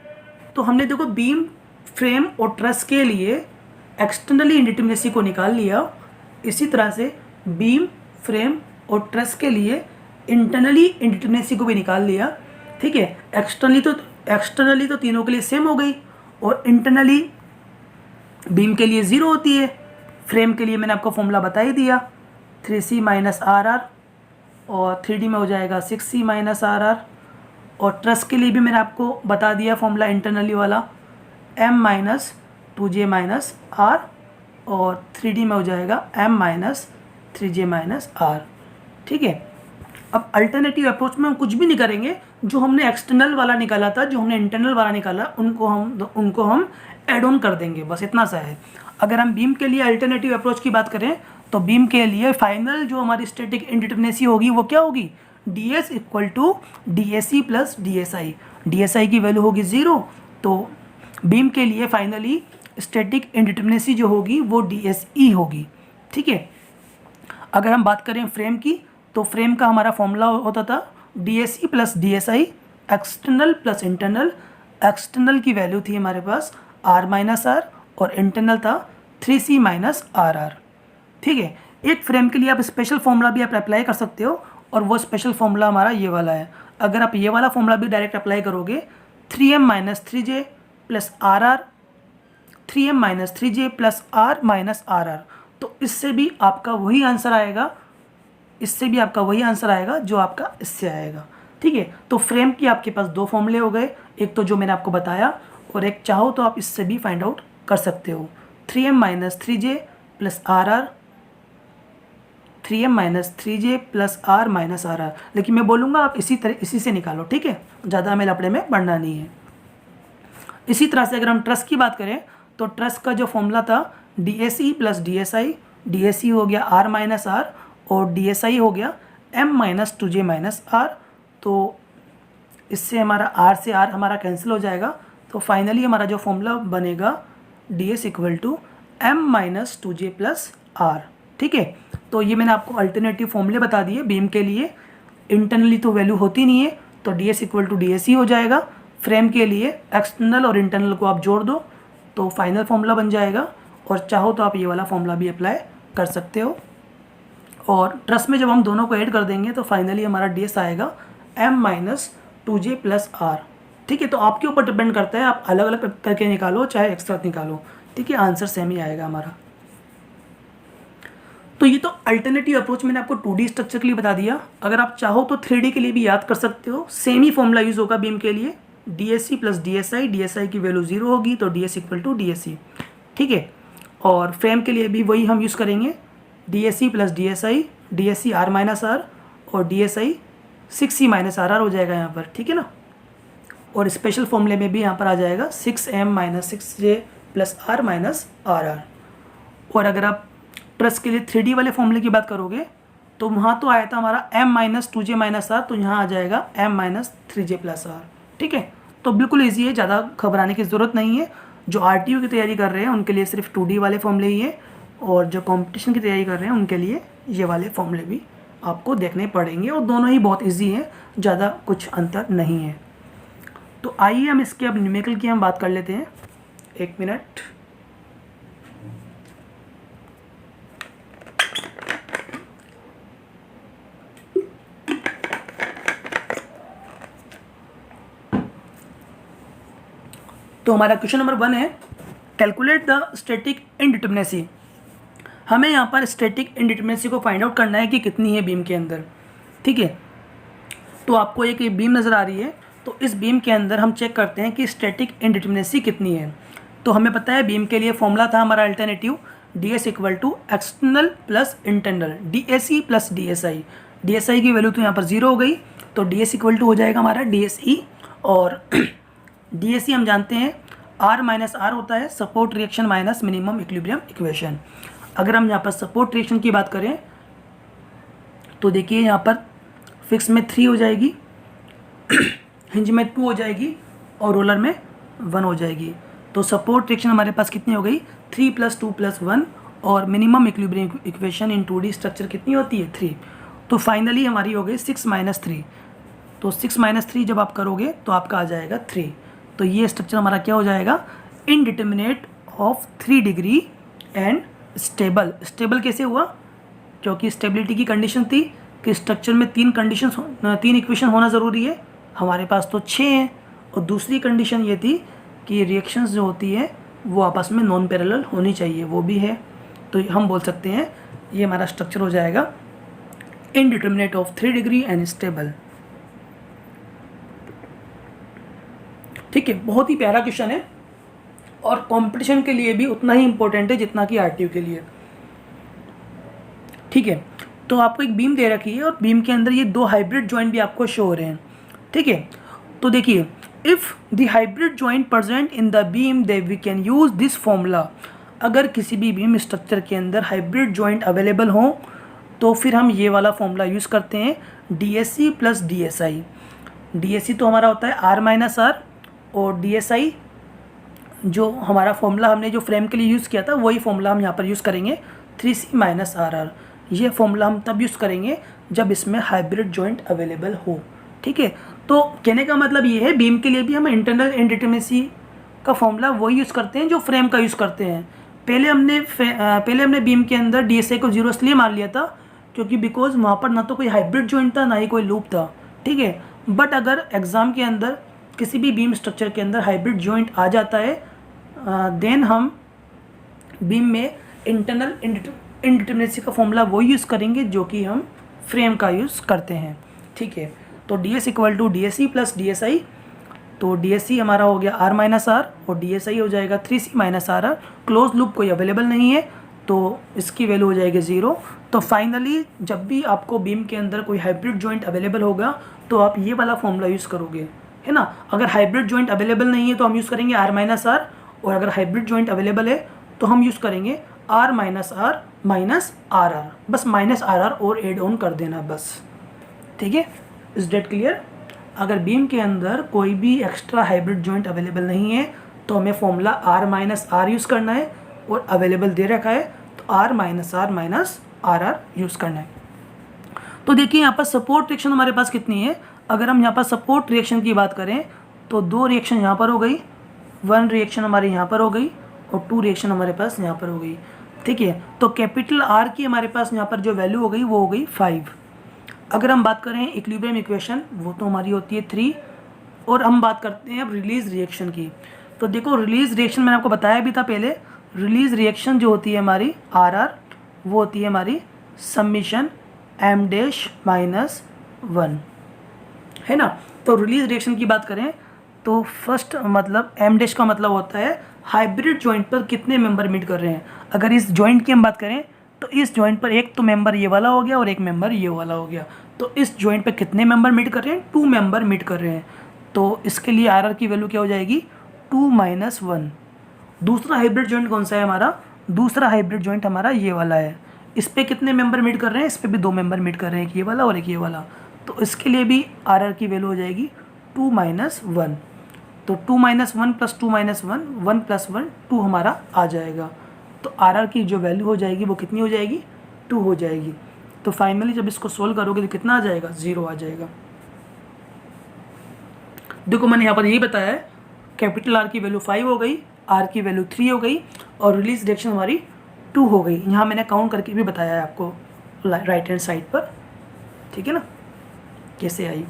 तो हमने देखो बीम, फ्रेम और ट्रस के लिए एक्सटर्नली इंडिटरमिनेसी को निकाल लिया। इसी तरह से बीम, फ्रेम और ट्रस के लिए इंटरनली इंडिटरमिनेसी को भी निकाल लिया, ठीक है। एक्सटर्नली तो तीनों के लिए सेम हो गई, और इंटरनली बीम के लिए 0 होती है। फ्रेम के लिए मैंने आपको फॉर्मूला बता ही दिया, 3c माइनस आर आर, और 3D में हो जाएगा 6c माइनस आर आर। और ट्रस के लिए भी मैंने आपको बता दिया फॉर्मूला इंटरनली वाला, m minus 2j minus R, और 3D में हो जाएगा m minus 3j minus are, ठीक है। अब अल्टरनेटिव अप्रोच में हम कुछ भी नहीं करेंगे, जो हमने एक्सटर्नल वाला निकाला था, जो हमने इंटरनल वाला निकाला, उनको हम ऐड ऑन कर देंगे, बस इतना सा है। अगर हम बीम के लिए अल्टरनेटिव अप्रोच की बात करें तो बीम के लिए फाइनल जो हमारी स्टैटिक इंडिटरमिनेसी होगी वो क्या होगी, ds equal to DSE plus DSI। DSI की वैल्यू होगी 0, तो बीम के लिए फाइनली स्टैटिक इंडिटरमिनेसी जो होगी वो DSE होगी, ठीक है। अगर हम बात करें फ्रेम की, तो फ्रेम का हमारा फॉर्मूला होता था DSE plus DSI, external plus internal. External की वैल्यू थी हमारे पास R माइनस आर, और इंटरनल था 3C माइनस आर आर, ठीक है। एक फ्रेम के लिए आप स्पेशल फॉर्मूला भी आप अप्लाई कर सकते हो, और वो स्पेशल फॉर्मूला हमारा ये वाला है। अगर आप ये वाला फॉर्मूला भी डायरेक्ट अप्लाई करोगे, 3m minus 3j plus R R, 3m minus 3j plus R minus R R, तो इससे भी आपका वही आंसर आएगा, जो आपका इससे आएगा, ठीक है। तो फ्रेम की आपके पास दो फॉर्मूले हो गए, एक तो जो मैंने आपको बताया, और एक चाहो तो आप इससे भी फाइंड आउट कर सकते हो, 3m minus 3j plus R R, 3m minus 3j plus R minus R R. लेकिन मैं बोलूँगा आप इसी से निकालो, ठीक है, ज़्यादा हमें लपड़े में पढ़ना नहीं है। इसी तरह से अगर हम ट्रस की बात करें तो ट्रस का जो फॉर्मूला था DSE प्लस DSI, DSE हो गया R माइनस आर, और DSI हो गया m minus 2j minus R. तो इससे हमारा R से R हमारा कैंसिल हो जाएगा, तो फाइनली हमारा जो फॉर्मूला बनेगा DS equal to m minus 2j plus R, ठीक है। तो ये मैंने आपको अल्टरनेटिव फॉर्मूले बता दिए बीम के लिए। इंटरनली तो वैल्यू होती नहीं है, तो DS इक्वल टू DSE हो जाएगा। फ्रेम के लिए एक्सटर्नल और इंटरनल को आप जोड़ दो तो फाइनल फॉर्मूला बन जाएगा, और चाहो तो आप ये वाला फॉर्मूला भी अप्लाई कर सकते हो। और ट्रस में जब हम दोनों को ऐड कर देंगे तो फाइनली हमारा DS आएगा m minus 2j plus R, ठीक है। तो आपके ऊपर डिपेंड करता है, आप अलग अलग करके निकालो चाहे एक साथ निकालो, ठीक है, आंसर सेम ही आएगा हमारा। तो ये तो अल्टरनेटिव अप्रोच मैंने आपको 2D स्ट्रक्चर के लिए बता दिया। अगर आप चाहो तो 3D के लिए भी याद कर सकते हो, सेम ही फॉर्मूला यूज़ होगा बीम के लिए, DSE प्लस DSI, DSI की वैल्यू 0 होगी तो DS इक्वल टू DSE, ठीक है। और फ्रेम के लिए भी वही हम यूज़ करेंगे, DSE plus DSI, DSE R minus R, और DSI 6C minus R R हो जाएगा यहाँ पर, ठीक है ना। और स्पेशल फॉर्मूले में भी यहाँ पर आ जाएगा 6m minus 6j plus R minus R R. और अगर आप ट्रस के लिए 3D वाले फॉर्मूले की बात करोगे तो वहाँ तो आया था हमारा m minus 2j minus R, तो यहाँ आ जाएगा m minus 3j plus R, ठीक है। तो बिल्कुल ईजी है, ज़्यादा घबराने की ज़रूरत नहीं है। जो RTO की तैयारी कर रहे हैं उनके लिए सिर्फ 2D वाले फॉर्मूले ही है, और जो कंपटीशन की तैयारी कर रहे हैं उनके लिए ये वाले फॉर्मूले भी आपको देखने पड़ेंगे, और दोनों ही बहुत ईजी हैं, ज़्यादा कुछ अंतर नहीं है। तो आइए हम इसके अब न्यूमेरिकल की हम बात कर लेते हैं, एक मिनट। तो हमारा क्वेश्चन नंबर 1 है, कैलकुलेट द स्टैटिक इंडिटरमिनेसी। हमें यहाँ पर स्टैटिक इंडिटरमिनेसी को फाइंड आउट करना है कि कितनी है बीम के अंदर, ठीक है। तो आपको एक बीम नज़र आ रही है, तो इस बीम के अंदर हम चेक करते हैं कि स्टैटिक इंडिटरमिनेसी कितनी है। तो हमें पता है बीम के लिए फॉर्मूला था हमारा alternative, DS equal to external plus internal, DSE plus DSI। DSI की वैल्यू तो यहाँ पर 0 हो गई, तो DS इक्वल टू हो जाएगा हमारा DSE, और DSE हम जानते हैं R माइनस आर होता है support reaction minus minimum equilibrium equation. अगर हम यहाँ पर सपोर्ट रिएक्शन की बात करें तो देखिए यहाँ पर फिक्स में 3 हो जाएगी, हिंज में 2 हो जाएगी, और रोलर में 1 हो जाएगी। तो सपोर्ट रिएक्शन हमारे पास कितनी हो गई, 3 + 2 + 1, और minimum equilibrium equation in 2D structure कितनी होती है, 3। तो फाइनली हमारी हो गई 6 - 3। तो 6 - 3 जब आप करोगे तो आपका आ जाएगा 3। तो ये स्ट्रक्चर हमारा क्या हो जाएगा, indeterminate of 3 degree and stable. Stable कैसे हुआ, क्योंकि स्टेबिलिटी की कंडीशन थी कि स्ट्रक्चर में तीन इक्वेशन होना ज़रूरी है, हमारे पास तो 6 हैं। और दूसरी कंडीशन ये थी कि रिएक्शंस जो होती है वो आपस में नॉन पैरेलल होनी चाहिए, वो भी है। तो हम बोल सकते हैं ये हमारा स्ट्रक्चर हो जाएगा indeterminate of 3 degree and stable. ठीक है, बहुत ही प्यारा क्वेश्चन है और कंपटीशन के लिए भी उतना ही इंपॉर्टेंट है जितना कि आरटीयू के लिए। ठीक है, तो आपको एक बीम दे रखी है और बीम के अंदर ये 2 हाइब्रिड जॉइंट भी आपको शो हो रहे हैं। ठीक है, तो देखिए, if the hybrid joint present in the beam they we can use this formula. अगर किसी भी बीम स्ट्रक्चर के अंदर हाइब्रिड जॉइंट अवेलेबल हों तो फिर हम ये वाला फॉर्मूला यूज़ करते हैं, DSC प्लस DSI। DSC तो हमारा होता है R माइनस R, और DSI जो हमारा फॉर्मूला हमने जो फ्रेम के लिए यूज़ किया था वही फॉर्मूला हम यहाँ पर यूज़ करेंगे, 3C माइनस RR। ये फॉर्मूला हम तब यूज़ करेंगे जब इसमें हाइब्रिड जॉइंट अवेलेबल हो। ठीक है, तो कहने का मतलब ये है बीम के लिए भी हम इंटरनल इनडिटरमिनेसी का फॉर्मूला वही यूज़ करते हैं जो फ्रेम का यूज़ करते हैं। पहले हमने बीम के अंदर DSI को 0 इसलिए मान लिया था क्योंकि बिकॉज वहाँ पर ना तो कोई हाइब्रिड जॉइंट था ना ही कोई लूप था। ठीक है, बट अगर एग्ज़ाम के अंदर किसी भी बीम स्ट्रक्चर के अंदर हाइब्रिड जॉइंट आ जाता है देन हम बीम में इंटरनल इनडिटरमिनेसी का फॉर्मूला वही यूज़ करेंगे जो कि हम फ्रेम का यूज़ करते हैं। ठीक है, तो DS equal to DSC plus DSI। तो DSC हमारा हो गया R माइनस R और DSI हो जाएगा 3C minus RR। Close loop कोई अवेलेबल नहीं है तो इसकी वैल्यू हो जाएगी 0। तो फाइनली जब भी आपको बीम के अंदर कोई हाइब्रिड जॉइंट अवेलेबल होगा तो आप ये वाला फॉर्मूला यूज़ करोगे, है ना। अगर हाइब्रिड जॉइंट अवेलेबल नहीं है तो हम यूज़ करेंगे R माइनस R, और अगर हाइब्रिड जॉइंट अवेलेबल है तो हम यूज़ करेंगे R minus R minus RR। बस माइनस RR और एड ऑन कर देना बस। ठीक है, इज डेट क्लियर। अगर बीम के अंदर कोई भी एक्स्ट्रा हाइब्रिड जॉइंट अवेलेबल नहीं है तो हमें formula R minus R use करना है, और अवेलेबल दे रखा है तो R minus R minus RR use करना है। तो देखिए यहाँ पर सपोर्ट रिएक्शन हमारे पास कितनी है। अगर हम यहाँ पर सपोर्ट रिएक्शन की बात करें तो 2 रिएक्शन यहाँ पर हो गई, 1 रिएक्शन हमारे यहाँ पर हो गई और 2 रिएक्शन हमारे पास यहाँ पर हो गई। ठीक है, तो कैपिटल R की हमारे पास यहाँ पर जो वैल्यू हो गई वो हो गई 5। अगर हम बात करें इक्विलिब्रियम इक्वेशन वो तो हमारी होती है 3, और हम बात करते हैं अब रिलीज रिएक्शन की। तो देखो रिलीज रिएक्शन मैंने आपको बताया भी था पहले, रिलीज रिएक्शन जो होती है हमारी RR वो होती है हमारी समीशन M डैश माइनस 1, है ना। तो रिलीज रिएक्शन की बात करें तो फर्स्ट मतलब M डैश का मतलब होता है हाइब्रिड जॉइंट पर कितने मेंबर मीट कर रहे हैं। अगर इस जॉइंट की हम बात करें तो इस जॉइंट पर एक तो मेंबर ये वाला हो गया और एक मेंबर ये वाला हो गया, तो इस जॉइंट पर कितने मेंबर मीट कर रहे हैं, 2 मेंबर मीट कर रहे हैं। तो इसके लिए RR की वैल्यू क्या हो जाएगी, 2 माइनस 1। दूसरा हाइब्रिड जॉइंट कौन सा है हमारा, दूसरा हाइब्रिड जॉइंट हमारा ये वाला है। इस पर कितने मेंबर मीट कर रहे हैं, इस पर भी 2 मेंबर मीट कर रहे हैं, एक ये वाला और एक ये वाला। तो इसके लिए भी RR की वैल्यू हो जाएगी 2 माइनस 1। तो 2 माइनस 1 प्लस 2 माइनस 1, 1 प्लस 1 2 हमारा आ जाएगा। तो RR की जो वैल्यू हो जाएगी वो कितनी हो जाएगी, 2 हो जाएगी। तो फाइनली जब इसको सोल्व करोगे तो कितना आ जाएगा, 0 आ जाएगा। देखो मैंने यहाँ पर यही बताया है, कैपिटल R की वैल्यू 5 हो गई, R की वैल्यू 3 हो गई और रिलीज रिएक्शन हमारी 2 हो गई। यहाँ मैंने काउंट करके भी बताया है आपको राइट हैंड साइड पर, ठीक है ना, कैसे आई।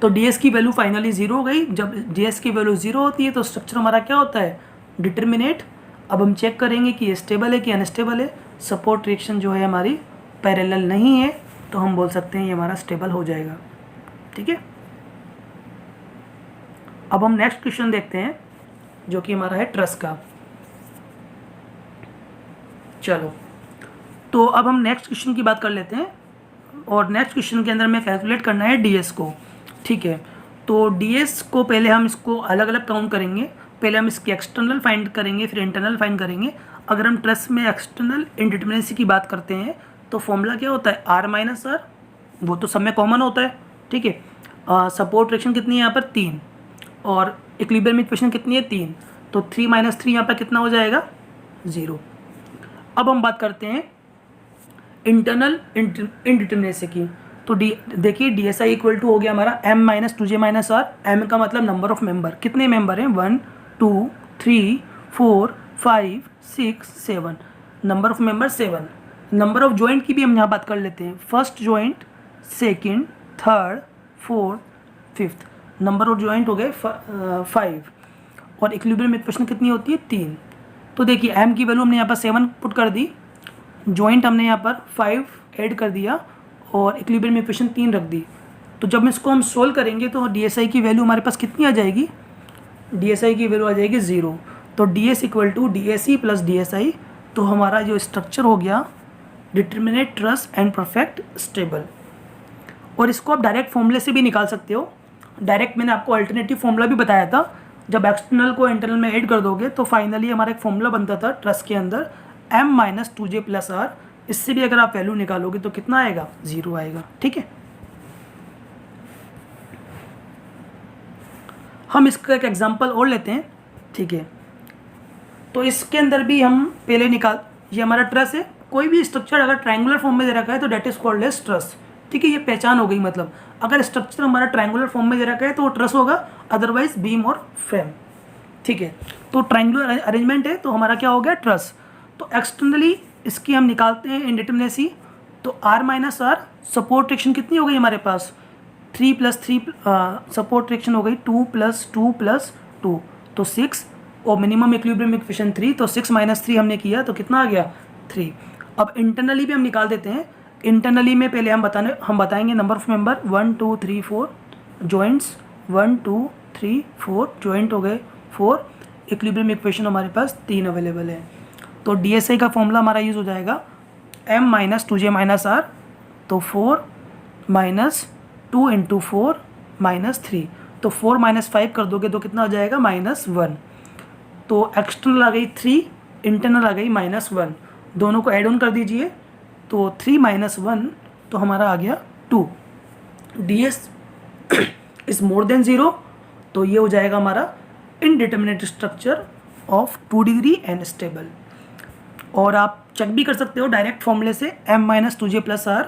तो DS की वैल्यू फाइनली 0 हो गई। जब DS की वैल्यू 0 होती है तो स्ट्रक्चर हमारा क्या होता है, डिटर्मिनेट। अब हम चेक करेंगे कि ये स्टेबल है कि अनस्टेबल है। सपोर्ट रिएक्शन जो है हमारी पैरेलल नहीं है तो हम बोल सकते हैं ये हमारा स्टेबल हो जाएगा। ठीक है, अब हम नेक्स्ट क्वेश्चन देखते हैं जो कि हमारा है ट्रस का। चलो तो अब हम नेक्स्ट क्वेश्चन की बात कर लेते हैं, और नेक्स्ट क्वेश्चन के अंदर हमें कैलकुलेट करना है DS को। ठीक है, तो DS को पहले हम इसको अलग अलग काउंट करेंगे। पहले हम इसकी एक्सटर्नल फाइंड करेंगे, फिर इंटरनल फाइंड करेंगे। अगर हम ट्रस में एक्सटर्नल इनडिटरमिनेसी की बात करते हैं तो फॉर्मूला क्या होता है, R माइनस R, वो तो सब में कॉमन होता है। ठीक है, सपोर्ट रिएक्शन कितनी है यहाँ पर 3, और इक्विलिब्रियम इक्वेशन कितनी है 3, तो 3 माइनस 3 यहाँ पर कितना हो जाएगा, 0। अब हम बात करते हैं इंटरनल इनडिटरमिनेसी की। तो देखिए DSI इक्वल टू हो गया हमारा M minus 2J minus R। M का मतलब नंबर ऑफ मेंबर, कितने मेंबर हैं, 1 2 3 4 5 6 7, number of member 7। Number of joint की भी हम यहाँ बात कर लेते हैं। First joint, second, third, fourth, fifth, number of joint हो गए 5 और इक्विलिब्रियम इक्वेशन कितनी होती है 3। तो देखिए m की वैल्यू हमने यहाँ पर 7 पुट कर दी, जॉइंट हमने यहाँ पर 5 ऐड कर दिया और इक्विलिब्रियम इक्वेशन 3 रख दी। तो जब इसको हम सोल्व करेंगे तो DSI की वैल्यू हमारे पास कितनी आ जाएगी, DSI की वैल्यू आ जाएगी 0। तो DS equal to DSE plus DSI। तो हमारा जो स्ट्रक्चर हो गया determinate, truss and perfect stable. और इसको आप डायरेक्ट फॉर्मूले से भी निकाल सकते हो। डायरेक्ट मैंने आपको अल्टरनेटिव फॉर्मूला भी बताया था, जब एक्सटर्नल को इंटरनल में ऐड कर दोगे तो फाइनली हमारा एक फॉर्मूला बनता था ट्रस के अंदर m-2j+r। इससे भी अगर आप वैल्यू निकालोगे तो कितना आएगा, 0 आएगा। ठीक है, हम इसका एक एग्जांपल और लेते हैं। ठीक है, तो इसके अंदर भी हम पहले ये हमारा ट्रस है। कोई भी स्ट्रक्चर अगर ट्रायंगुलर फॉर्म में दे रखा है तो that is called as truss. ठीक है, ये पहचान हो गई। मतलब अगर स्ट्रक्चर हमारा ट्रायंगुलर फॉर्म में दे रखा है तो वो ट्रस होगा, अदरवाइज बीम और फ्रेम। ठीक है, तो ट्रायंगुलर अरेंजमेंट है तो हमारा क्या हो गया, ट्रस। तो एक्सटर्नली इसकी हम निकालते हैं इंडिटरमिनेसी। तो r-r सपोर्ट ट्रैक्शन कितनी हो गई हमारे पास, 3 + 3 सपोर्ट ट्रैक्शन हो गई 2 + 2 + 2 तो 6 और मिनिमम इक्विलिब्रियम इक्वेशन 3। तो 6 - 3 हमने किया तो कितना आ गया, 3। अब इंटरनली भी हम निकाल देते हैं। इंटरनली में पहले हम बताएंगे number of member 1 2 3 4 joints, 1 2 3 4 joint हो गए 4। इक्विलिब्रियम इक्वेशन हमारे पास 3 अवेलेबल है। तो DSI का फॉर्मूला हमारा यूज़ हो जाएगा m-2j-r। तो 4 - 2 × 4 - 3। तो 4 - 5 कर दोगे तो कितना आ जाएगा, -1। तो एक्सटर्नल आ गई 3, इंटरनल आ गई -1। दोनों को ऐड ऑन कर दीजिए तो 3 - 1 तो हमारा आ गया 2। DS इज मोर देन 0 तो ये हो जाएगा हमारा indeterminate structure of 2 degree and stable. और आप चेक भी कर सकते हो डायरेक्ट फॉर्मूले से m-2j+r।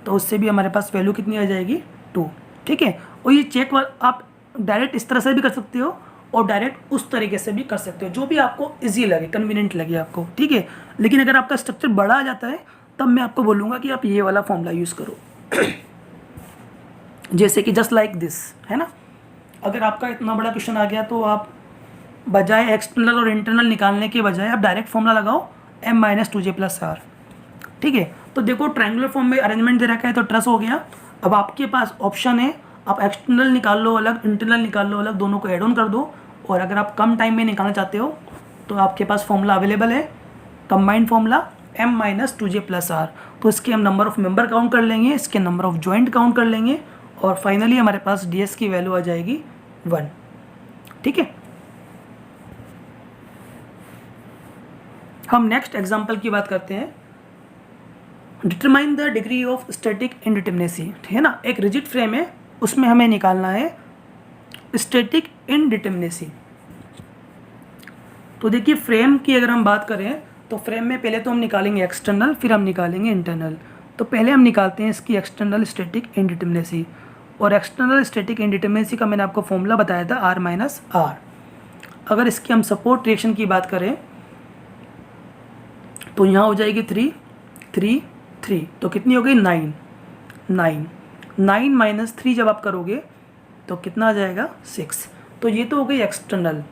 तो उससे भी हमारे पास वैल्यू कितनी आ जाएगी, 2। ठीक है, और ये चेक आप डायरेक्ट इस तरह से भी कर सकते हो और डायरेक्ट उस तरीके से भी कर सकते हो, जो भी आपको इजी लगे, कन्वीनियंट लगे आपको। ठीक है, लेकिन अगर आपका स्ट्रक्चर बड़ा आ जाता है तब मैं आपको बोलूँगा कि आप ये वाला फॉर्मूला यूज़ करो जैसे कि जस्ट लाइक दिस, है ना। अगर आपका इतना बड़ा क्वेश्चन आ गया तो आप बजाय एक्सटर्नल और इंटरनल निकालने के बजाय आप डायरेक्ट फॉर्मूला लगाओ m-2j+r। ठीक है, तो देखो ट्रायंगुलर फॉर्म में अरेंजमेंट दे रखा है तो ट्रस हो गया। अब आपके पास ऑप्शन है, आप एक्सटर्नल निकाल लो अलग, इंटरनल निकाल लो अलग, दोनों को ऐड ऑन कर दो। और अगर आप कम टाइम में निकालना चाहते हो तो आपके पास फॉर्मूला अवेलेबल है, कंबाइंड फॉर्मूला m-2j+r। तो इसके हम नंबर ऑफ मेंबर काउंट कर लेंगे, इसके नंबर ऑफ जॉइंट काउंट कर लेंगे और फाइनली हमारे पास DS की वैल्यू आ जाएगी 1। ठीक है, हम नेक्स्ट एग्जांपल की बात करते हैं। Determine the degree of static इनडिटरमिनेसी। ठीक है ना, एक रिजिड फ्रेम है, उसमें हमें निकालना है स्टैटिक इनडिटरमिनेसी। तो देखिए फ्रेम की अगर हम बात करें तो फ्रेम में पहले तो हम निकालेंगे एक्सटर्नल, फिर हम निकालेंगे इंटरनल। तो पहले हम निकालते हैं इसकी एक्सटर्नल स्टैटिक इनडिटरमिनेसी। और एक्सटर्नल स्टैटिक इनडिटरमिनेसी का मैंने आपको फॉर्मूला बताया था r-r। अगर इसकी हम सपोर्ट रिएक्शन की बात करें तो यहाँ हो जाएगी 3 3 3 तो कितनी हो गई, 9 9 9 - 3 जब आप करोगे तो कितना आ जाएगा, 6। तो ये तो हो गई एक्सटर्नल।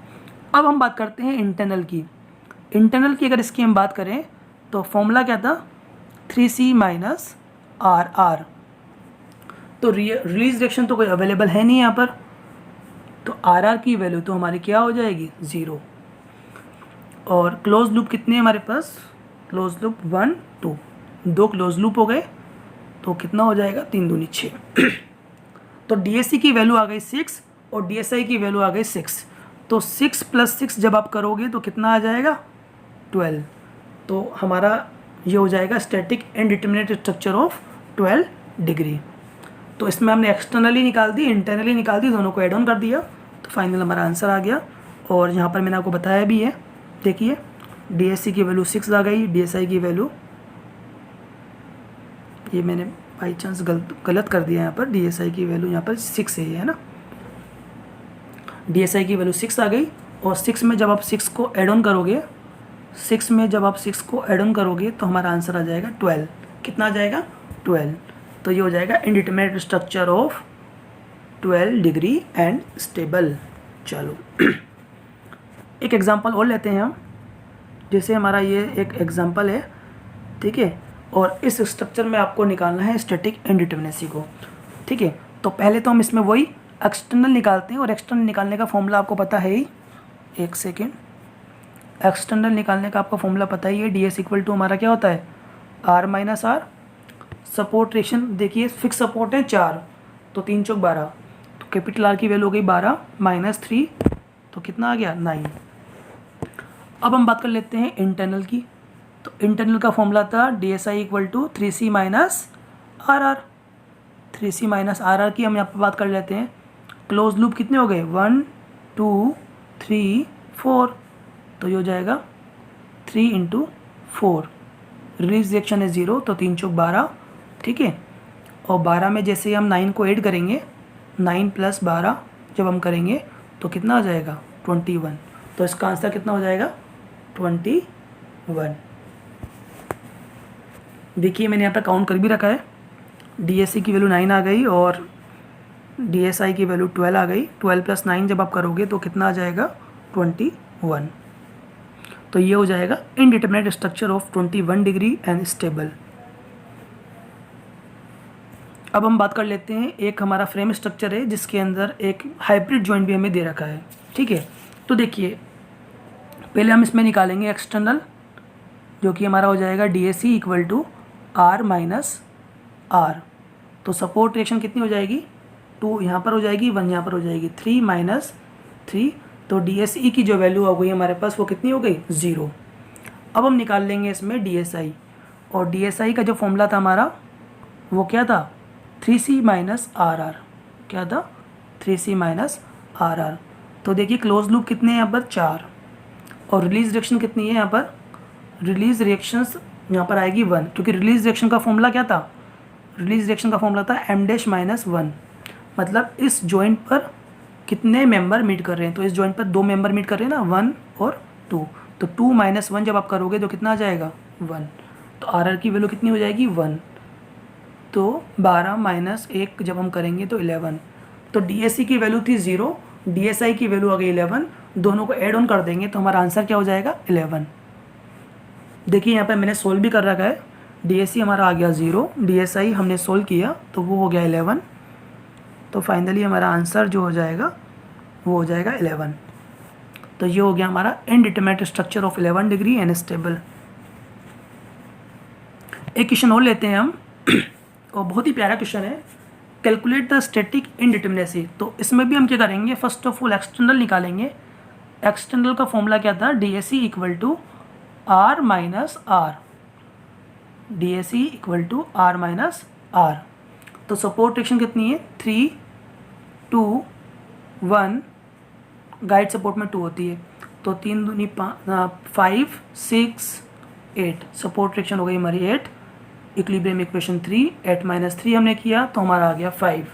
अब हम बात करते हैं इंटरनल की। इंटरनल की अगर इसकी हम बात करें तो फॉर्मूला क्या था, 3c - r। तो रिलीज रिएक्शन तो कोई अवेलेबल है नहीं यहाँ पर, तो RR की वैल्यू तो हमारी क्या हो जाएगी, 0। और क्लोज लूप कितने हमारे पास, क्लोज लूप 1 2, 2 क्लोज लूप हो गए तो कितना हो जाएगा, 3 दूनी 6 तो DSE की वैल्यू आ गई 6 और DSI की वैल्यू आ गई 6। तो 6 + 6 जब आप करोगे तो कितना आ जाएगा, 12। तो हमारा ये हो जाएगा static indeterminate structure of 12 degree. तो इसमें हमने एक्सटर्नली निकाल दी, इंटरनली निकाल दी, दोनों को ऐड ऑन कर दिया तो फाइनल हमारा आंसर आ गया। और यहाँ पर मैंने आपको बताया भी है, देखिए DSE की वैल्यू 6 आ गई, DSI की वैल्यू, ये मैंने बाई चांस गलत कर दिया यहाँ पर, DSI की वैल्यू यहाँ पर 6 है ना, DSI की वैल्यू 6 आ गई। और 6 में जब आप 6 को ऐड ऑन करोगे, 6 में जब आप 6 को एड ऑन करोगे तो हमारा आंसर आ जाएगा 12। कितना आ जाएगा? 12। तो ये हो जाएगा indeterminate structure of 12 degree and stable. चलो एक एग्जांपल और लेते हैं हम। जैसे हमारा ये एक एग्जांपल है, ठीक है, और इस स्ट्रक्चर में आपको निकालना है स्टैटिक इंडिटरमिनेसी को, ठीक है। तो पहले तो हम इसमें वही एक्सटर्नल निकालते हैं, और एक्सटर्नल निकालने का फॉर्मूला आपको पता है ही। एक सेकेंड, एक्सटर्नल निकालने का आपको फॉर्मूला पता ही है। डी एस इक्वल टू हमारा क्या होता है? R minus R. Support reaction देखिए, फिक्स सपोर्ट है 4, तो 3 चौक 12, तो कैपिटल आर की वैल्यू हो गई 12 माइनस 3, तो कितना आ गया? 9। अब हम बात कर लेते हैं इंटरनल की। तो इंटरनल का फॉर्मूला था D S I equal to 3C minus R R. 3C minus R R की हम यहाँ पर बात कर लेते हैं। क्लोज लूप कितने हो गए? 1 2 3 4, तो ये हो जाएगा 3 इंटू 4। रिलीज रिएक्शन है 0, तो 3 चौक 12, ठीक है। और 12 में जैसे हम 9 को ऐड करेंगे, 9 प्लस 12 जब हम करेंगे तो कितना आ जाएगा? 21। तो इसका आंसर कितना हो जाएगा? 21। देखिए मैंने यहाँ पे काउंट कर भी रखा है। DSC की वैल्यू 9 आ गई और DSI की वैल्यू 12 आ गई। 12 प्लस 9 जब आप करोगे तो कितना आ जाएगा? 21। तो ये हो जाएगा indeterminate structure of 21 degree and stable. अब हम बात कर लेते हैं, एक हमारा फ्रेम स्ट्रक्चर है जिसके अंदर एक हाइब्रिड जॉइंट भी हमें दे रखा है, ठीक है। तो देखिए पहले हम इसमें निकालेंगे एक्सटर्नल, जो कि हमारा हो जाएगा DSC equal to R minus R. तो सपोर्ट रिएक्शन कितनी हो जाएगी? 2 यहाँ पर हो जाएगी, 1 यहाँ पर हो जाएगी, 3 माइनस 3। तो DSE की जो वैल्यू हो गई हमारे पास वो कितनी हो गई? 0। अब हम निकाल लेंगे इसमें DSI, और DSI का जो फॉर्मूला था हमारा वो क्या था? 3C minus R are. क्या था? 3C minus R R. तो देखिए क्लोज लूप कितने हैं यहाँ पर? 4, और रिलीज रिएक्शन कितनी है यहाँ पर? रिलीज रिएक्शंस यहाँ पर आएगी 1, क्योंकि रिलीज रिएक्शन का फॉर्मूला क्या था? रिलीज रिएक्शन का फॉर्मूला था m डैश माइनस 1। मतलब इस जॉइंट पर कितने मेंबर मीट कर रहे हैं? तो इस जॉइंट पर 2 मेंबर मीट कर रहे हैं ना, 1 और 2। तो 2 माइनस 1 जब आप करोगे तो कितना आ जाएगा? 1। तो आर आर की वैल्यू कितनी हो जाएगी? 1। तो 12 माइनस 1 जब हम करेंगे तो 11। तो DSC की वैल्यू थी 0, DSI की वैल्यू आ गई 11। दोनों को ऐड ऑन कर देंगे तो हमारा आंसर क्या हो जाएगा? 11। देखिए यहाँ पे मैंने सोल्व भी कर रखा है। DSC हमारा आ गया 0, DSI हमने सोल्व किया तो वो हो गया 11। तो फाइनली हमारा आंसर जो हो जाएगा वो हो जाएगा 11। तो ये हो गया हमारा indeterminate structure of 11 degree and stable. एक क्वेश्चन और लेते हैं हम और बहुत ही प्यारा क्वेश्चन है। Calculate the static indeterminacy. तो इसमें भी हम क्या करेंगे? फर्स्ट ऑफ ऑल एक्सटर्नल निकालेंगे। एक्सटर्नल का फॉर्मूला क्या था? DSC equal to R minus R. DSC equal to R minus R. तो सपोर्ट रिएक्शन कितनी है? 3 2 1। गाइड सपोर्ट में 2 होती है, तो 3 दूनी 5 6 8। सपोर्ट रिएक्शन हो गई हमारी 8। इक्विलिब्रियम इक्वेशन 3, 8 माइनस 3 हमने किया तो हमारा आ गया 5,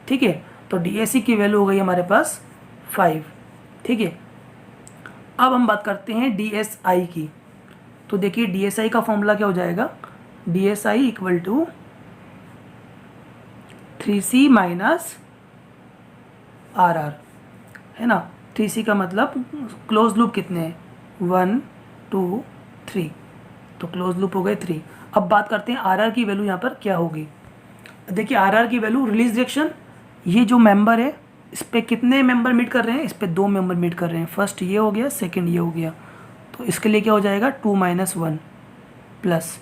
ठीक है। तो DSC की वैल्यू हो गई हमारे पास 5, ठीक है। अब हम बात करते हैं DSI की। तो देखिए DSI का फॉर्मूला क्या हो जाएगा? DSI equal to 3C minus R R, है ना। 3C का मतलब क्लोज लूप कितने हैं? 1 2 3, तो क्लोज लूप हो गए 3। अब बात करते हैं आर आर की वैल्यू यहाँ पर क्या होगी। देखिए आर आर की वैल्यू, रिलीज रिएक्शन, ये जो मेंबर है इस पर कितने मेंबर मीट कर रहे हैं? इस पर 2 मेंबर मीट कर रहे हैं। फर्स्ट ये हो गया, सेकंड ये हो गया। तो इसके लिए क्या हो जाएगा? 2 माइनस 1 प्लस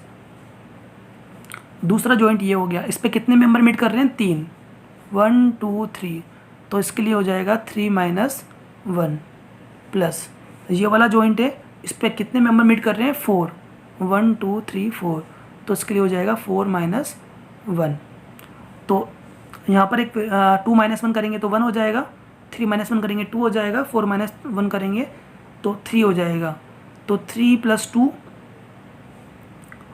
दूसरा जॉइंट ये हो गया, इस पर कितने मेंबर मीट कर रहे हैं? 3, 1 2 3। तो इसके लिए हो जाएगा 3 माइनस 1 प्लस ये वाला जॉइंट है, इस पर कितने मेंबर मीट कर रहे हैं? 4, 1 2 3 4। तो इसके लिए हो जाएगा 4 माइनस 1। तो यहाँ पर एक 2 माइनस 1 करेंगे तो 1 हो जाएगा, 3 माइनस 1 करेंगे 2 हो जाएगा, 4 माइनस 1 करेंगे तो 3 हो जाएगा। तो 3 प्लस 2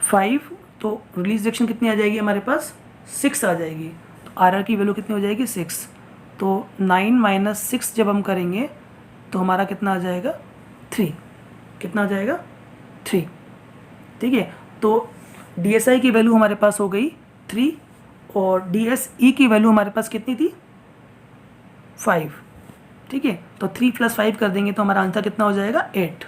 5। तो रिलीज रिएक्शन कितनी आ जाएगी हमारे पास? 6 आ जाएगी। तो आर आर की वैल्यू कितनी हो जाएगी? 6। तो 9 माइनस 6 जब हम करेंगे तो हमारा कितना आ जाएगा? 3। कितना आ जाएगा? 3। ठीक है, तो DSI की वैल्यू हमारे पास हो गई 3 और DSE की वैल्यू हमारे पास कितनी थी 5। ठीक है, तो 3 + 5 कर देंगे तो हमारा आंसर कितना हो जाएगा 8।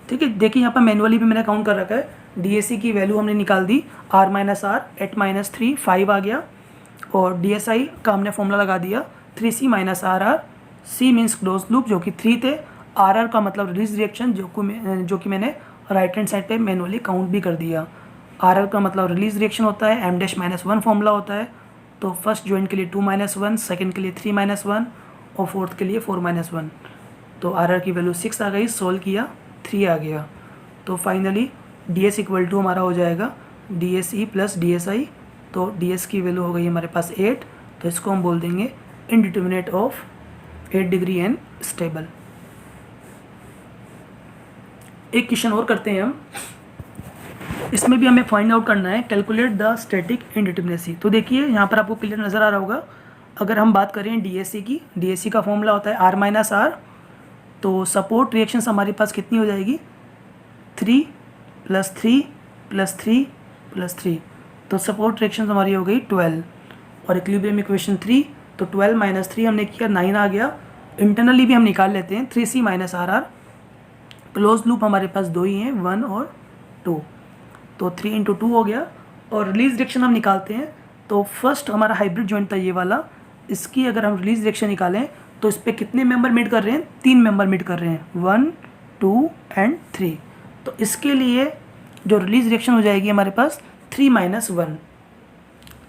ठीक है, देखिए यहाँ पर मैनुअली भी मैंने काउंट कर रखा है। DSE की वैल्यू हमने निकाल दी R - R 8 - 3 5 आ गया, और DSI का हमने फॉर्मूला लगा दिया 3C - RR। C means close loop जो कि 3 थे, RR का मतलब रिलीज रिएक्शन जो कि मैंने राइट हैंड साइड पे मैनुअली काउंट भी कर दिया। RR का मतलब रिलीज रिएक्शन होता है, M' - 1 फॉर्मूला होता है। तो फर्स्ट जॉइंट के लिए 2 - 1, सेकेंड के लिए 3 - 1 और फोर्थ के लिए 4 - 1। तो RR की वैल्यू 6 आ गई, सोल्व किया 3 आ गया। तो फाइनली DS इक्वल टू हमारा हो जाएगा DSE + DSI। तो DS की वैल्यू हो गई हमारे पास 8, तो इसको हम बोल देंगे indeterminate of 8 degree and stable. एक क्वेश्चन और करते हैं हम, इसमें भी हमें फाइंड आउट करना है कैलकुलेट द स्टैटिक इनडिटर्मिनेसी। तो देखिए यहाँ पर आपको क्लियर नज़र आ रहा होगा। अगर हम बात करें DSE की, DSE का फॉर्मूला होता है R - R। तो सपोर्ट रिएक्शंस हमारे पास कितनी हो जाएगी 3 + 3 + 3 + 3। तो सपोर्ट रिएक्शंस हमारी हो गई 12 और इक्विलिब्रियम इक्वेशन 3। तो 12 - 3 हमने किया 9 आ गया। इंटरनली भी हम निकाल लेते हैं 3C - RR। क्लोज लूप हमारे पास 2 ही हैं 1 और 2, तो 3 × 2 हो गया। और रिलीज रिएक्शन हम निकालते हैं, तो फर्स्ट हमारा हाइब्रिड जॉइंट था ये वाला, इसकी अगर हम रिलीज रिएक्शन निकालें तो इस पर कितने मेंबर मीट कर रहे हैं 3 मेंबर मीट कर रहे हैं 1 2 एंड 3। तो इसके लिए जो रिलीज रिएक्शन हो जाएगी हमारे पास 3 - 1।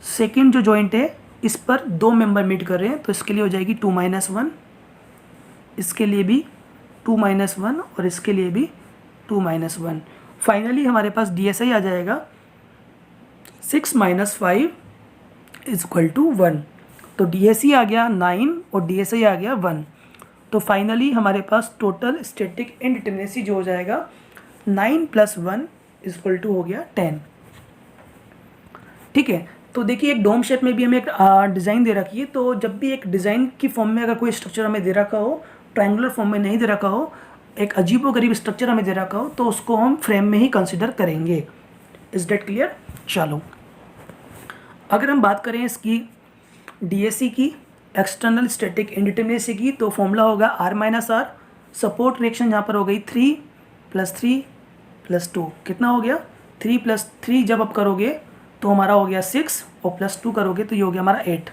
सेकेंड जो जॉइंट है इस पर 2 मेंबर मीट कर रहे हैं, तो इसके लिए हो जाएगी 2 - 1, इसके लिए भी 2 - 1 और इसके लिए भी 2 - 1। फाइनली हमारे पास DSI आ जाएगा 6 - 5 = 1। तो DSE आ गया 9 और DSI आ गया 1। तो फाइनली हमारे पास टोटल स्टैटिक इनडिटर्मिनेसी जो हो जाएगा 9 + 1 = हो गया 10। ठीक है, तो देखिए एक डोम शेप में भी हमें एक डिज़ाइन दे रखी है। तो जब भी एक डिज़ाइन की फॉर्म में अगर कोई स्ट्रक्चर हमें दे रखा हो, ट्रायंगुलर फॉर्म में नहीं दे रखा हो, एक अजीबोगरीब स्ट्रक्चर हमें दे रखा हो, तो उसको हम फ्रेम में ही कंसिडर करेंगे। Is that clear? चलो, अगर हम बात करें इसकी DSE की एक्सटर्नल स्टैटिक इनडिटर्मिनेसी की, तो फॉर्मूला होगा R - R। सपोर्ट रिएक्शन यहाँ पर हो गई 3 + 3 + 2, कितना हो गया 3 + 3 जब आप करोगे तो हमारा हो गया 6 और +2 करोगे तो ये हो गया हमारा 8,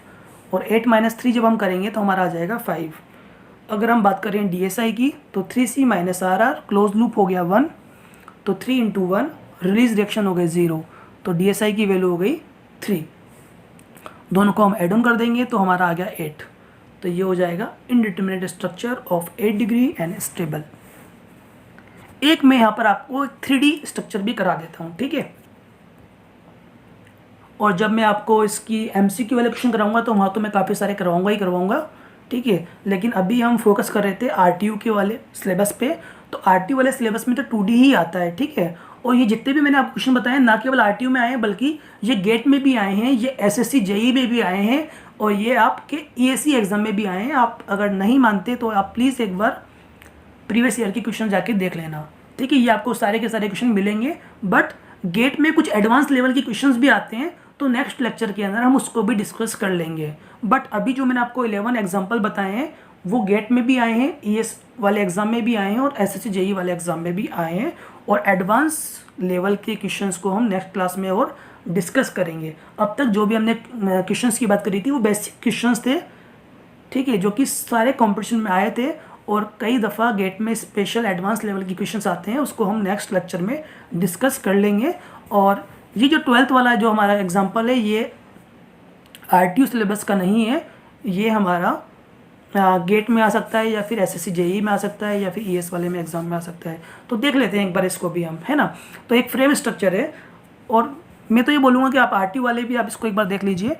और 8 - 3 जब हम करेंगे तो हमारा आ जाएगा 5। अगर हम बात करें DSI की, तो 3C - RR क्लोज लूप हो गया 1, तो 3 × 1 रिलीज रिएक्शन हो गई 0, तो DSI की वैल्यू हो गई 3। दोनों को हम एड ऑन कर देंगे तो हमारा आ गया 8। तो ये हो जाएगा indeterminate structure of 8 degree and stable. एक मैं यहाँ पर आपको 3D स्ट्रक्चर भी करा देता हूँ, ठीक है। और जब मैं आपको इसकी MCQ वाले क्वेश्चन कराऊंगा तो वहाँ तो मैं काफ़ी सारे करवाऊंगा ही करवाऊंगा, ठीक है। लेकिन अभी हम फोकस कर रहे थे RTU के वाले सिलेबस पे। तो RTU वाले सिलेबस में तो 2D ही आता है, ठीक है। और ये जितने भी मैंने आपको क्वेश्चन बताए ना केवल RTU में आए हैं, बल्कि ये गेट में भी आए हैं, ये SSC JEE में भी आए हैं, और ये आपके EAC एग्जाम में भी आए हैं। आप अगर नहीं मानते तो आप प्लीज़ एक बार प्रीवियस ईयर के क्वेश्चन जाके देख लेना, ठीक है। ये आपको सारे के सारे क्वेश्चन मिलेंगे, बट गेट में कुछ एडवांस लेवल के क्वेश्चंस भी आते हैं, तो नेक्स्ट लेक्चर के अंदर हम उसको भी डिस्कस कर लेंगे। बट अभी जो मैंने आपको 11 एग्जाम्पल बताए हैं वो गेट में भी आए हैं, ES वाले एग्जाम में भी आए हैं, और SSC JEE वाले एग्जाम में भी आए हैं। और एडवांस लेवल के क्वेश्चंस को हम नेक्स्ट क्लास में और डिस्कस करेंगे। अब तक जो भी हमने क्वेश्चंस की बात करी थी वो बेसिक क्वेश्चंस थे, ठीक है, जो कि सारे कॉम्पिटिशन में आए थे। और कई दफ़ा गेट में स्पेशल एडवांस लेवल के क्वेश्चंस आते हैं, उसको हम नेक्स्ट लेक्चर में डिस्कस कर लेंगे। और ये जो 12th वाला जो हमारा एग्जाम्पल है, ये RTU सिलेबस का नहीं है, ये हमारा गेट में आ सकता है, या फिर SSC JEE में आ सकता है, या फिर ES वाले में एग्जाम में आ सकता है। तो देख लेते हैं एक बार इसको भी हम, है ना। तो एक फ्रेम स्ट्रक्चर है, और मैं तो ये बोलूँगा कि आप RTU वाले भी आप इसको एक बार देख लीजिए,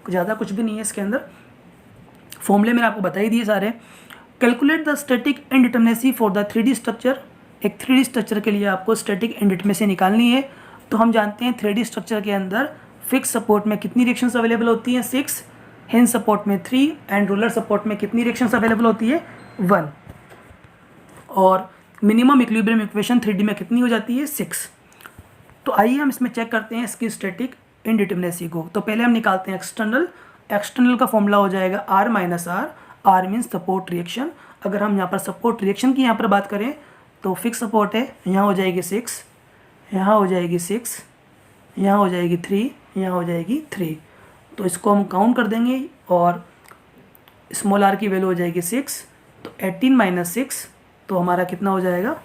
ज़्यादा कुछ भी नहीं है इसके अंदर। फॉर्मूले मैंने आपको बता ही दिए सारे। Calculate the static indeterminacy for the 3D structure. एक 3D स्ट्रक्चर के लिए आपको स्टैटिक इनडिटर्मिनेसी निकालनी है। तो हम जानते हैं 3D स्ट्रक्चर के अंदर फिक्स सपोर्ट में कितनी रिएक्शंस अवेलेबल होती हैं 6, हिंज सपोर्ट में 3, एंड रोलर सपोर्ट में कितनी रिएक्शंस अवेलेबल होती है 1। और मिनिमम इक्विलिब्रियम इक्वेशन 3D में कितनी हो जाती है 6। तो आइए हम इसमें चेक करते हैं इसकी स्टैटिक इंडिटरमिनेसी को। तो पहले हम निकालते हैं एक्सटर्नल का फॉर्मूला हो जाएगा R minus R means support reaction. अगर हम यहाँ पर सपोर्ट रिएक्शन की यहाँ पर बात करें तो फिक्स सपोर्ट है, यहाँ हो जाएगी 6, यहाँ हो जाएगी 6, यहाँ हो जाएगी 3, यहाँ हो जाएगी 3। तो इसको हम काउंट कर देंगे और स्मॉल r की वैल्यू हो जाएगी 6, तो 18 माइनस 6 तो हमारा कितना हो जाएगा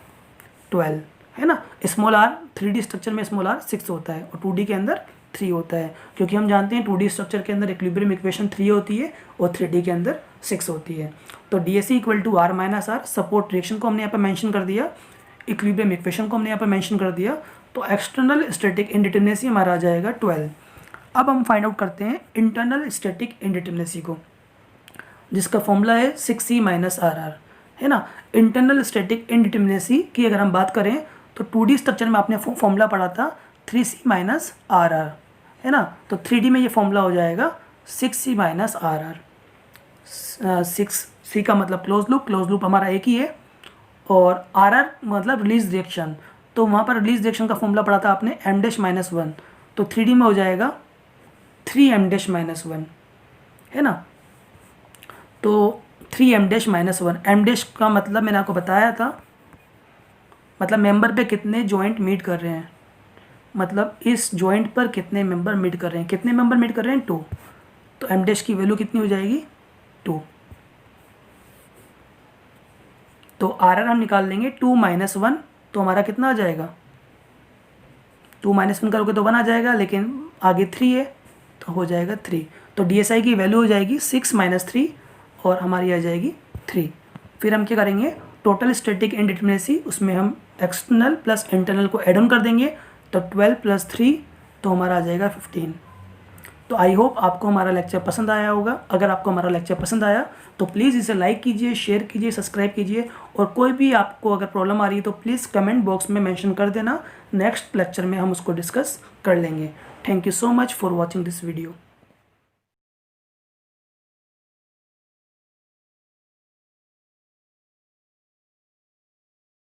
12, है ना। स्मॉल r 3D स्ट्रक्चर में स्मॉल r 6 होता है और 2D के अंदर 3 होता है, क्योंकि हम जानते हैं 2D स्ट्रक्चर के अंदर इक्विलिब्रियम इक्वेशन 3 होती है और 3D के अंदर 6 होती है। तो DSE equal to R minus R, support reaction को हमने यहाँ पर मेंशन कर दिया, इक्विलिब्रियम इक्वेशन को हमने यहाँ पर मेंशन कर दिया, तो एक्सटर्नल स्टैटिक इंडिटरमिनेसी हमारा आ जाएगा 12। अब हम फाइंड आउट करते हैं इंटरनल स्टैटिक इंडिटरमिनेसी को, जिसका फॉर्मूला है 6C माइनस RR, है ना। इंटरनल स्टैटिक इंडिटरमिनेसी की अगर हम बात करें तो 2D स्ट्रक्चर में आपने फॉर्मूला पढ़ा था 3C माइनस RR, है ना। तो 3D में ये फॉर्मूला हो जाएगा 6C माइनस RR। 6C का मतलब क्लोज लूप हमारा एक ही है, और RR मतलब रिलीज रिएक्शन। तो वहाँ पर रिलीज रिएक्शन का फॉर्मूला पढ़ा था आपने M डैश माइनस 1, तो 3D में हो जाएगा 3M डैश माइनस 1, है ना। तो 3M dash minus 1, M dash का मतलब मैंने आपको बताया था, मतलब मेंबर पे कितने जॉइंट मीट कर रहे हैं, मतलब इस जॉइंट पर कितने मेंबर मीट कर रहे हैं, कितने मेंबर मीट कर रहे हैं 2। तो M डैश की वैल्यू कितनी हो जाएगी 2। तो RR हम निकाल लेंगे 2 माइनस 1, तो हमारा कितना आ जाएगा 2 माइनस 1 करोगे तो 1 आ जाएगा, लेकिन आगे 3 है तो हो जाएगा 3। तो DSI की वैल्यू हो जाएगी 6 माइनस 3 और हमारी आ जाएगी 3। फिर हम क्या करेंगे, टोटल स्टैटिक इंडिटरमिनेसी, उसमें हम एक्सटर्नल प्लस इंटरनल को एड ऑन कर देंगे, तो 12 प्लस 3 तो हमारा आ जाएगा 15। तो आई होप आपको हमारा लेक्चर पसंद आया होगा। अगर आपको हमारा लेक्चर पसंद आया तो प्लीज़ इसे लाइक कीजिए, शेयर कीजिए, सब्सक्राइब कीजिए, और कोई भी आपको अगर प्रॉब्लम आ रही है तो प्लीज़ कमेंट बॉक्स में मेंशन कर देना। नेक्स्ट लेक्चर में हम उसको डिस्कस कर लेंगे। Thank you so much for watching this video.